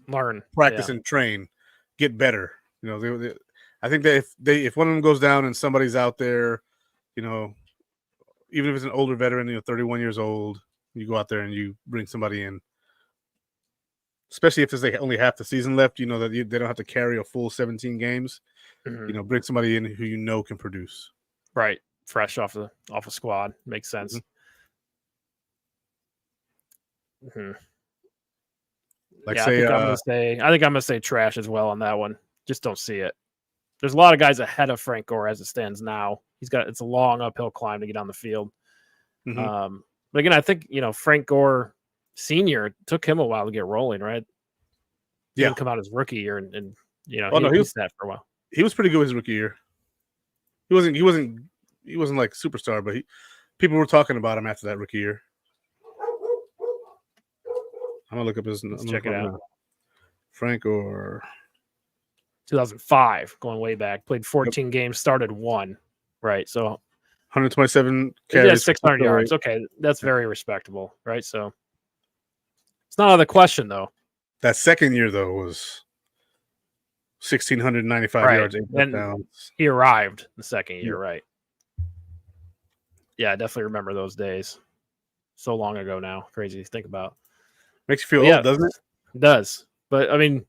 S1: learn,
S2: practice and train, get better. I think that if one of them goes down and somebody's out there, even if it's an older veteran, 31 years old, you go out there and you bring somebody in. Especially if there's only half the season left, that they don't have to carry a full 17 games.
S1: Mm-hmm.
S2: Bring somebody in who can produce.
S1: Right, fresh off a squad makes sense. Mm-hmm.
S2: Like
S1: I think I'm gonna say trash as well on that one. Just don't see it. There's a lot of guys ahead of Frank Gore as it stands now. It's a long uphill climb to get on the field.
S2: Mm-hmm.
S1: But again, I think Frank Gore Sr. took him a while to get rolling, right? He didn't come out his rookie year, and he was that for a while.
S2: He was pretty good his rookie year. He wasn't like superstar, but people were talking about him after that rookie year. I'm gonna look up his.
S1: Let's check it out.
S2: Frank Gore,
S1: 2005, going way back. Played 14 games, started 1. Right, so
S2: 127 carries,
S1: 600 yards. Okay, that's very respectable, right? So it's not out of the question, though.
S2: That second year, though, was 1,695 yards.
S1: And he arrived the second year, right? Yeah, I definitely remember those days. So long ago now. Crazy to think about.
S2: Makes you feel old, doesn't it?
S1: It does. But, I mean,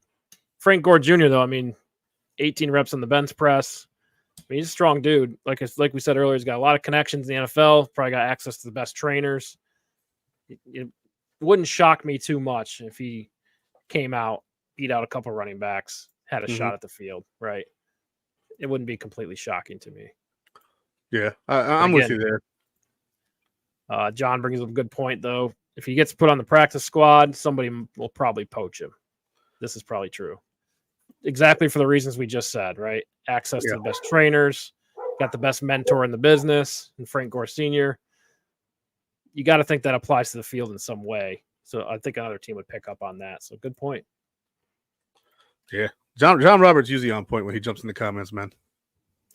S1: Frank Gore Jr., though, 18 reps on the bench press. He's a strong dude. Like we said earlier, he's got a lot of connections in the NFL. Probably got access to the best trainers. It wouldn't shock me too much if he came out, beat out a couple running backs, had a shot at the field, right? It wouldn't be completely shocking to me.
S2: Yeah, I'm with you
S1: there. John brings up a good point, though. If he gets put on the practice squad, somebody will probably poach him. This is probably true. Exactly for the reasons we just said, right? Access to the best trainers, got the best mentor in the business, and Frank Gore Sr. You got to think that applies to the field in some way. So I think another team would pick up on that. So good point.
S2: Yeah. John Roberts usually on point when he jumps in the comments, man.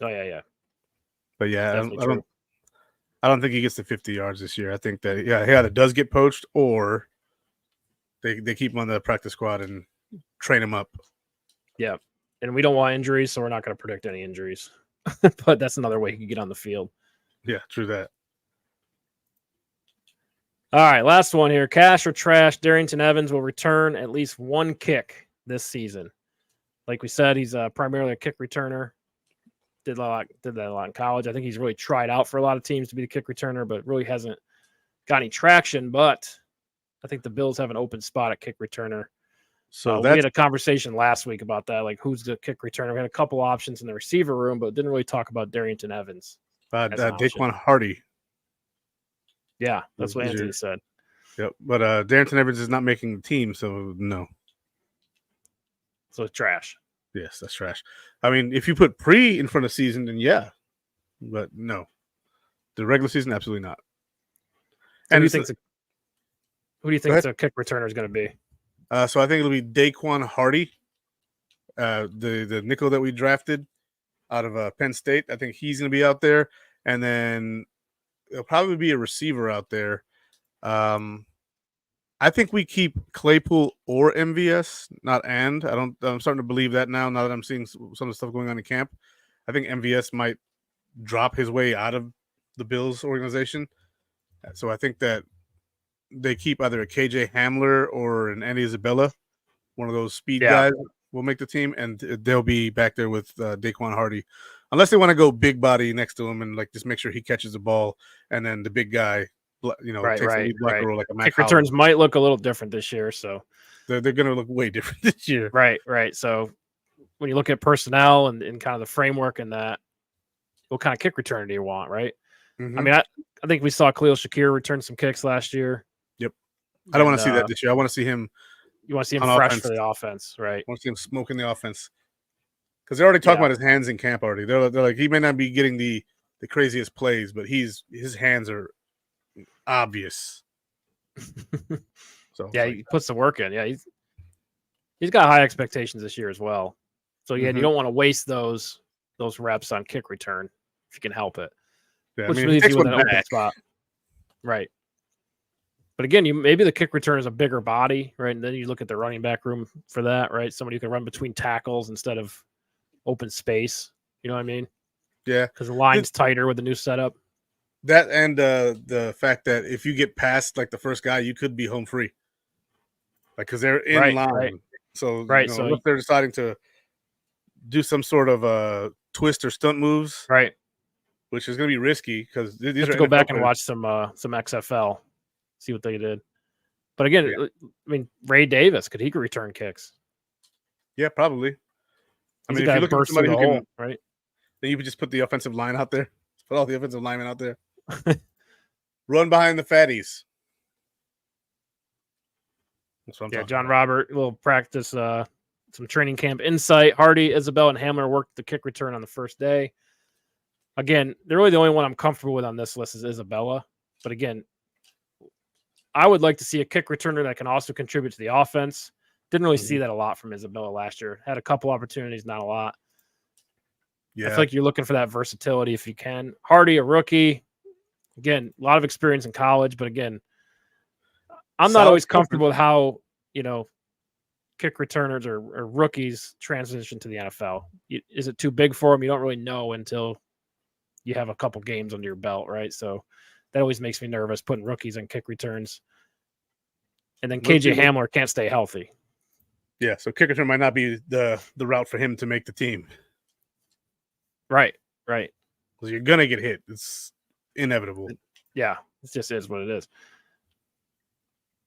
S1: Oh, yeah.
S2: But yeah, I don't think he gets to 50 yards this year. I think that he either does get poached or they keep him on the practice squad and train him up.
S1: Yeah. And we don't want injuries, so we're not going to predict any injuries. But that's another way he can get on the field.
S2: Yeah, true that.
S1: All right, last one here. Cash or trash? Darrington Evans will return at least one kick this season. Like we said, he's primarily a kick returner. Did that a lot in college. I think he's really tried out for a lot of teams to be the kick returner, but really hasn't got any traction. But I think the Bills have an open spot at kick returner.
S2: So
S1: we had a conversation last week about that, like who's the kick returner. We had a couple options in the receiver room, but didn't really talk about Darrington Evans.
S2: Daquan Hardy.
S1: Yeah, that's what Anthony said.
S2: Yep, but Darrington Evans is not making the team, so no.
S1: So it's trash.
S2: Yes, that's trash. I mean, if you put pre in front of season, then yeah, but no, the regular season, absolutely not.
S1: So and who do you think the kick returner is going to be?
S2: So I think it'll be Daquan Hardy, the nickel that we drafted out of Penn State. I think he's going to be out there, and then there'll probably be a receiver out there. I think we keep Claypool or MVS, not and. I'm starting to believe that now that I'm seeing some of the stuff going on in camp. I think MVS might drop his way out of the Bills organization. So I think that they keep either a KJ Hamler or an Andy Isabella. One of those speed guys will make the team, and they'll be back there with Daquan Hardy. Unless they want to go big body next to him and like just make sure he catches the ball, and then the big guy, takes a lead blocker role like a Matt
S1: Kick returns might look a little different this year, so
S2: they're going to look way different this year.
S1: Right. So when you look at personnel and kind of the framework and that, what kind of kick return do you want, right? Mm-hmm. I mean, I think we saw Khalil Shakir return some kicks last year.
S2: Yep. I don't want to see that this year. I want to see him.
S1: You want to see him fresh offense. For the offense, right?
S2: I want to see him smoking the offense. Because they're already talking about his hands in camp already. They're like, he may not be getting the craziest plays, but his hands are obvious. So
S1: he puts the work in. Yeah, he's got high expectations this year as well. So you don't want to waste those reps on kick return if you can help it.
S2: Yeah,
S1: which leaves you with an open spot. Right. But again, maybe the kick return is a bigger body, right? And then you look at the running back room for that, right? Somebody who can run between tackles instead of open space. You know what I mean?
S2: Yeah.
S1: Because the line's tighter with the new setup.
S2: That and the fact that if you get past like the first guy, you could be home free. Like because they're in line. Right. So so if they're deciding to do some sort of twist or stunt moves,
S1: right?
S2: Which is going to be risky because these
S1: you have to go back and watch some XFL, see what they did. But again, I mean, Ray Davis could return kicks?
S2: Yeah, probably. I mean, if you look at somebody who can,
S1: right?
S2: Then you could just put the offensive line out there. Put all the offensive linemen out there. Run behind the fatties. That's what I'm talking
S1: John
S2: about.
S1: Robert will practice some training camp insight. Hardy, Isabel, and Hamler worked the kick return on the first day. Again, they're really the only one I'm comfortable with on this list is Isabella. But again, I would like to see a kick returner that can also contribute to the offense. Didn't really see that a lot from Isabella last year. Had a couple opportunities, not a lot. Yeah. I feel like you're looking for that versatility if you can. Hardy, a rookie. Again, a lot of experience in college. But again, I'm not always comfortable with how, kick returners or rookies transition to the NFL. Is it too big for them? You don't really know until you have a couple games under your belt, right? So that always makes me nervous putting rookies on kick returns. And then KJ Hamler can't stay healthy.
S2: Yeah, so kick return might not be the route for him to make the team.
S1: Right.
S2: Because you're going to get hit. It's inevitable.
S1: Yeah, it just is what it is.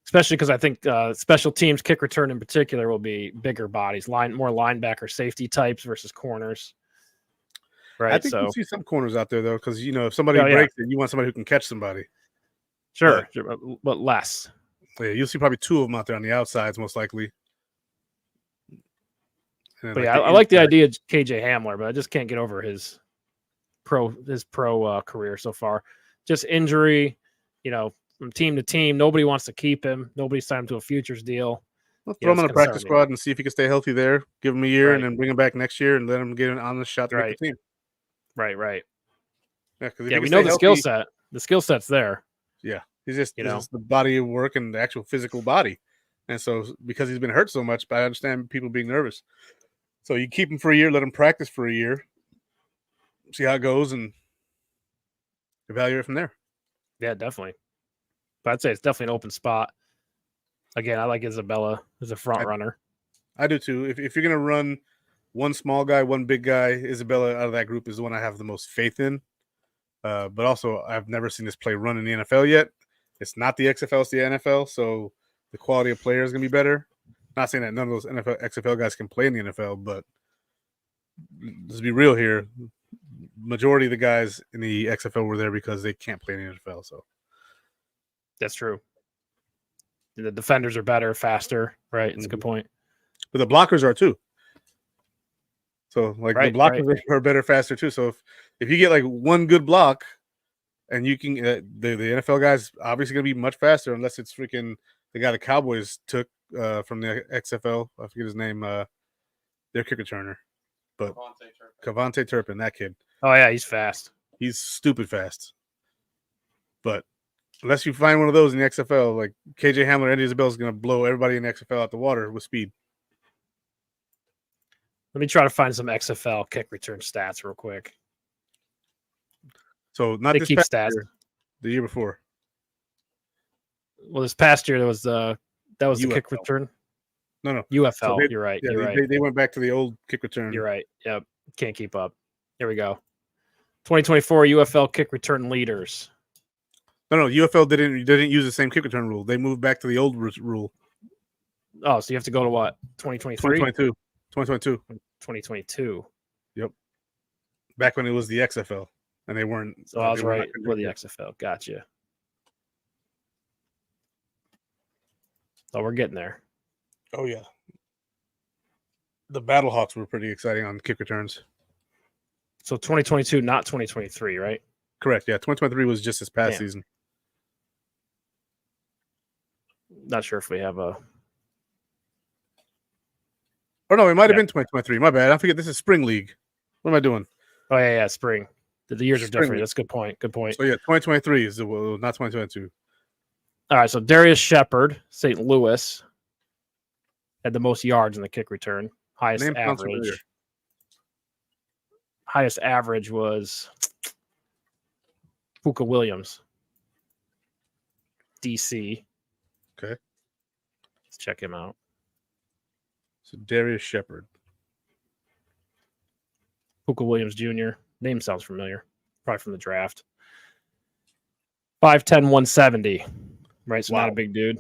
S1: Especially because I think special teams kick return in particular will be bigger bodies, more linebacker safety types versus corners. Right.
S2: I think you'll see some corners out there though, because if somebody breaks it, you want somebody who can catch somebody.
S1: Sure, but less.
S2: Yeah, you'll see probably two of them out there on the outsides, most likely.
S1: But I like the idea of KJ Hamler, but I just can't get over his pro career so far. Just injury, from team to team. Nobody wants to keep him. Nobody's signed him to a futures deal.
S2: Well, throw him on the practice squad and see if he can stay healthy there. Give him a year and then bring him back next year and let him get an honest shot to make the team.
S1: Right.
S2: Yeah,
S1: we know the skill set. The skill set's there.
S2: Yeah, he's just the body of work and the actual physical body. And so because he's been hurt so much, I understand people being nervous. So you keep him for a year, let him practice for a year, see how it goes, and evaluate from there.
S1: Yeah, definitely. But I'd say it's definitely an open spot. Again, I like Isabella as a front runner.
S2: I do too. If you're gonna run one small guy, one big guy, Isabella out of that group is the one I have the most faith in. But also, I've never seen this play run in the NFL yet. It's not the XFL, it's the NFL, so the quality of player is gonna be better. Not saying that none of those XFL guys can play in the NFL, but let's be real here. Majority of the guys in the XFL were there because they can't play in the NFL. So
S1: that's true. The defenders are better, faster. Right, it's a good point.
S2: But the blockers are too. So the blockers are better, faster too. So if you get like one good block, and you can the NFL guys obviously gonna be much faster unless it's freaking the guy the Cowboys took from the XFL. I forget his name. Their kick returner, but Cavante Turpin, that kid.
S1: Oh yeah, he's fast.
S2: He's stupid fast. But unless you find one of those in the XFL, like KJ Hamler, Eddie Isabella is gonna blow everybody in the XFL out the water with speed.
S1: Let me try to find some XFL kick return stats real quick.
S2: So not this past year, the year before.
S1: Well, this past year that was the
S2: UFL.
S1: kick return.
S2: No.
S1: UFL.
S2: So
S1: you're right.
S2: Yeah,
S1: you're right.
S2: They went back to the old kick return.
S1: You're right. Yep. Can't keep up. Here we go. 2024 UFL kick return leaders.
S2: No. UFL didn't use the same kick return rule. They moved back to the old rule.
S1: Oh, so you have to go to what? 2023? 2022.
S2: Yep. Back when it was the XFL. And they weren't.
S1: So I was right for the XFL. Gotcha. Oh, we're getting there.
S2: Oh, yeah. The Battlehawks were pretty exciting on kick returns.
S1: So 2022, not 2023, right?
S2: Correct. Yeah. 2023 was just this past season.
S1: Not sure if we have a.
S2: Oh, no. It might have been 2023. My bad. I forget this is Spring League. What am I doing?
S1: Oh, yeah. Spring. The years are different. That's a good point. Good point.
S2: So, yeah, 2023 is not 2022.
S1: All right. So Darius Shepard, St. Louis, had the most yards in the kick return. Highest average was Puka Williams, DC.
S2: Okay.
S1: Let's check him out.
S2: So Darius Shepard.
S1: Puka Williams Jr. Name sounds familiar. Probably from the draft. 5'10", 170. Right, so not a big dude.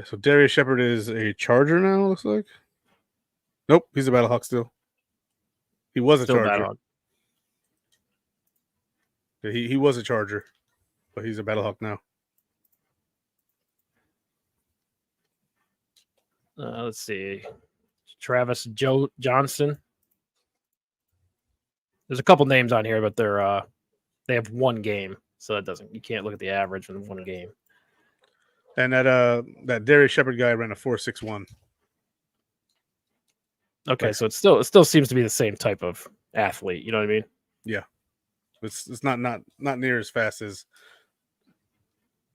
S2: So Darius Shepard is a Charger now, it looks like. Nope, he's a Battlehawk still. He was a Charger. Yeah, he was a Charger, but he's a Battlehawk now.
S1: Let's see. Travis Johnson. There's a couple names on here, but they have one game, so you can't look at the average from one game.
S2: And that Darius Shepard guy ran a 4.61.
S1: Okay, so it still seems to be the same type of athlete. You know what I mean?
S2: Yeah, it's not near as fast as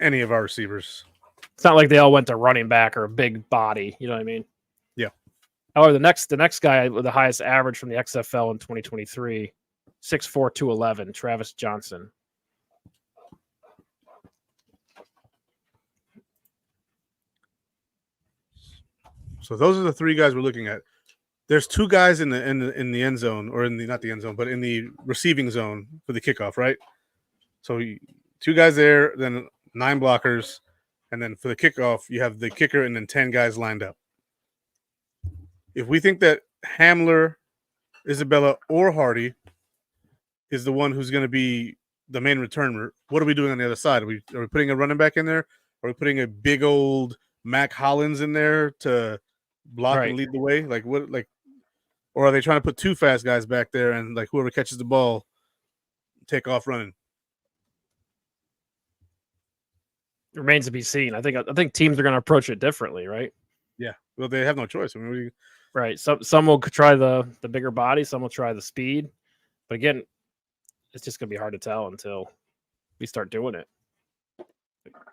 S2: any of our receivers.
S1: It's not like they all went to running back or a big body. You know what I mean?
S2: Yeah.
S1: However, the next guy with the highest average from the XFL in 2023, 6'4", 211, Travis Johnson.
S2: So those are the three guys we're looking at. There's two guys in the end zone, or not the end zone, but in the receiving zone for the kickoff, right? So two guys there, then 9 blockers, and then for the kickoff, you have the kicker and then 10 guys lined up. If we think that Hamler, Isabella, or Hardy is the one who's going to be the main returner, what are we doing on the other side? Are we putting a running back in there? Are we putting a big old Mac Hollins in there to block and lead the way? Or are they trying to put 2 fast guys back there and whoever catches the ball take off running?
S1: Remains to be seen. I think teams are going to approach it differently, right?
S2: Yeah. Well, they have no choice. I mean,
S1: right. Some will try the bigger body, some will try the speed. But again, it's just going to be hard to tell until we start doing it.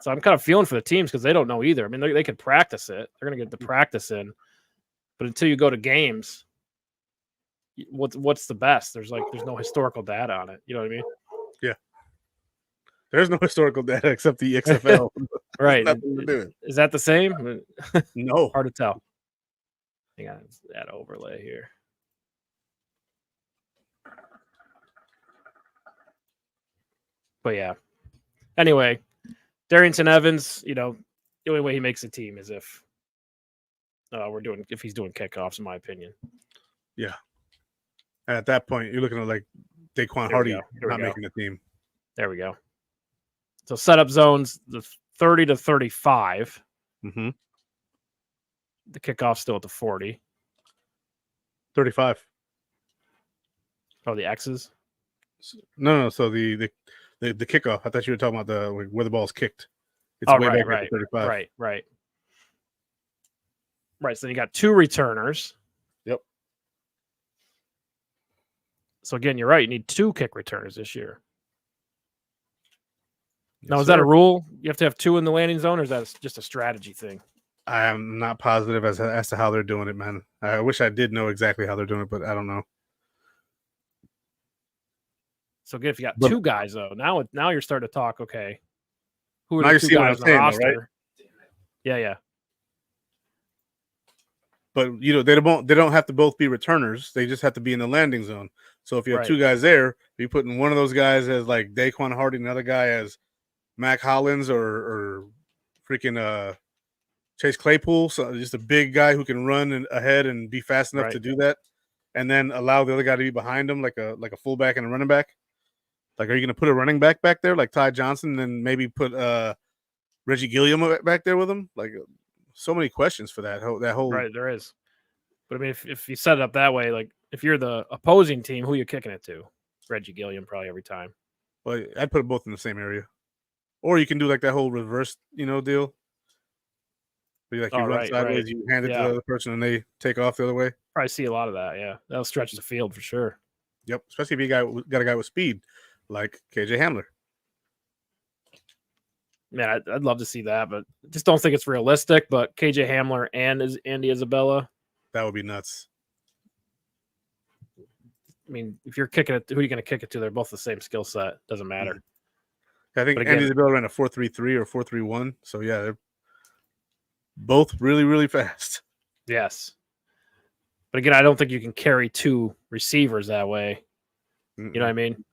S1: So I'm kind of feeling for the teams because they don't know either. I mean, they could practice it. They're going to get the practice in. But until you go to games, what's the best? There's no historical data on it. You know what I mean?
S2: Yeah. There's no historical data except the XFL.
S1: Right.
S2: Nothing to do with it.
S1: Is that the same?
S2: No.
S1: Hard to tell. Hang on, add overlay here. But yeah. Anyway, Darrington Evans, the only way he makes a team is if he's doing kickoffs, in my opinion.
S2: Yeah. And at that point, you're looking at like Daquan Hardy not making the team.
S1: There we go. So setup zones, the 30 to 35.
S2: Mm-hmm.
S1: The kickoff still at the 40.
S2: 35.
S1: Oh, the X's?
S2: No. So the kickoff. I thought you were talking about where the ball's kicked.
S1: It's way back at 35. Right. So then you got 2 returners.
S2: Yep.
S1: So again, you're right. You need 2 kick returners this year.
S2: Yes,
S1: now, is that a rule? You have to have 2 in the landing zone, or is that just a strategy thing?
S2: I am not positive as to how they're doing it, man. I wish I did know exactly how they're doing it, but I don't know.
S1: So again, if you got 2 guys though, now you're starting to talk. Okay, who are the 2 guys on the roster? Though, right? Yeah.
S2: But they don't have to both be returners. They just have to be in the landing zone. So if you have 2 guys there, you're putting one of those guys as like Daquan Hardy, another guy as Mac Hollins or freaking Chase Claypool. So just a big guy who can run ahead and be fast enough to do that, and then allow the other guy to be behind him like a fullback and a running back. Like, are you going to put a running back there like Ty Johnson, and then maybe put Reggie Gilliam back there with him? Like, so many questions for that whole.
S1: Right, there is. But I mean, if you set it up that way, like if you're the opposing team, who are you kicking it to? Reggie Gilliam probably every time.
S2: Well, I'd put them both in the same area, or you can do like that whole reverse, deal. Where you run sideways, you hand it to the other person, and they take off the other way.
S1: Probably see a lot of that. Yeah, that'll stretch the field for sure.
S2: Yep, especially if you got a guy with speed like KJ Hamler.
S1: Man, I'd love to see that, but just don't think it's realistic. But KJ Hamler and Andy Isabella,
S2: that would be nuts.
S1: I mean, if you're kicking it, who are you going to kick it to? They're both the same skill set. Doesn't matter.
S2: I think Andy Isabella ran a 4.33 or 4.31. So yeah, they're both really, really fast.
S1: Yes. But again, I don't think you can carry 2 receivers that way.
S2: Mm-mm.
S1: You know what I mean?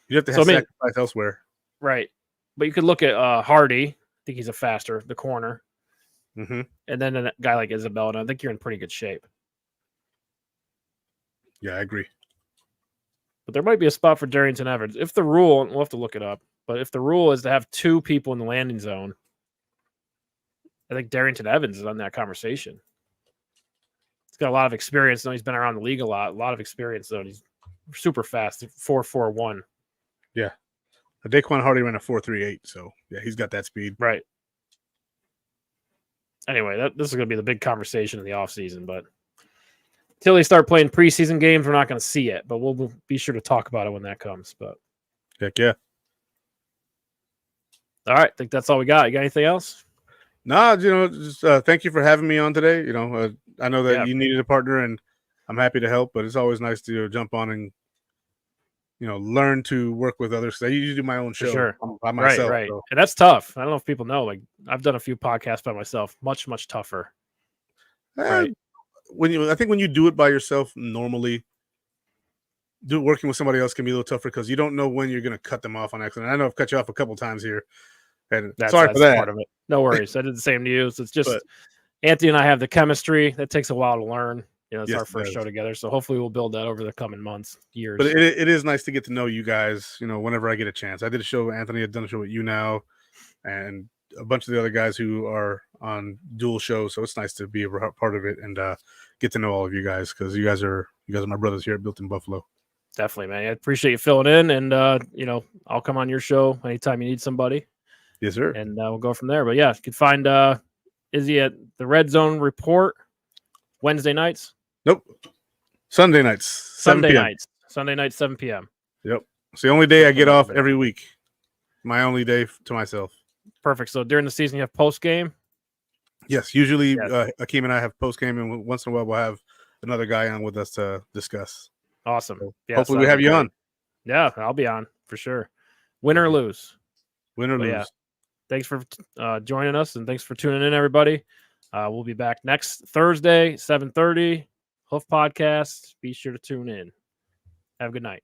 S2: You have to sacrifice elsewhere.
S1: Right. But you could look at Hardy. I think he's the corner.
S2: Mm-hmm.
S1: And then a guy like Isabella, and I think you're in pretty good shape.
S2: Yeah, I agree.
S1: But there might be a spot for Darrington Evans. If the rule, we'll have to look it up, but if the rule is to have 2 people in the landing zone, I think Darrington Evans is on that conversation. He's got a lot of experience. He's been around the league a lot of experience, though. He's super fast, 4.41.
S2: Yeah. Daquan Hardy ran a 4.38, so yeah, he's got that speed.
S1: Right. Anyway, this is going to be the big conversation in the offseason, but until they start playing preseason games, we're not going to see it, but we'll be sure to talk about it when that comes. But
S2: heck yeah.
S1: All right, I think that's all we got. You got anything else?
S2: No, just thank you for having me on today. I know that you needed a partner, and I'm happy to help, but it's always nice to jump on and learn to work with others. I usually do my own show by myself.
S1: Right.
S2: So.
S1: And that's tough. I don't know if people know. Like, I've done a few podcasts by myself. Much, much tougher. Right.
S2: I think when you do it by yourself, normally, working with somebody else can be a little tougher because you don't know when you're going to cut them off on accident. I know I've cut you off a couple times here, and sorry for that.
S1: Part of it. No worries. I did the same to you. So it's just Anthony and I have the chemistry. That takes a while to learn. It's our first show together, so hopefully we'll build that over the coming months, years.
S2: But it is nice to get to know you guys, whenever I get a chance. I did a show with Anthony. I've done a show with you now, and a bunch of the other guys who are on dual shows. So it's nice to be a part of it and get to know all of you guys because you guys are my brothers here at Built in Buffalo.
S1: Definitely, man. I appreciate you filling in, and I'll come on your show anytime you need somebody.
S2: Yes, sir.
S1: And we'll go from there. But yeah, you can find Izzy at the RedZone Report Wednesday nights.
S2: Nope. Sunday nights.
S1: Sunday nights, 7 p.m.
S2: Yep. It's the only day I get off every week. My only day to myself.
S1: Perfect. So during the season, you have post game?
S2: Yes. Usually, Akeem and I have post game, and once in a while, we'll have another guy on with us to discuss.
S1: Awesome.
S2: So hopefully, we have you on.
S1: Yeah, I'll be on for sure. Win or lose.
S2: Win or
S1: But
S2: lose.
S1: yeah, thanks for joining us, and thanks for tuning in, everybody. We'll be back next Thursday, 7:30. Hoof Podcast. Be sure to tune in. Have a good night.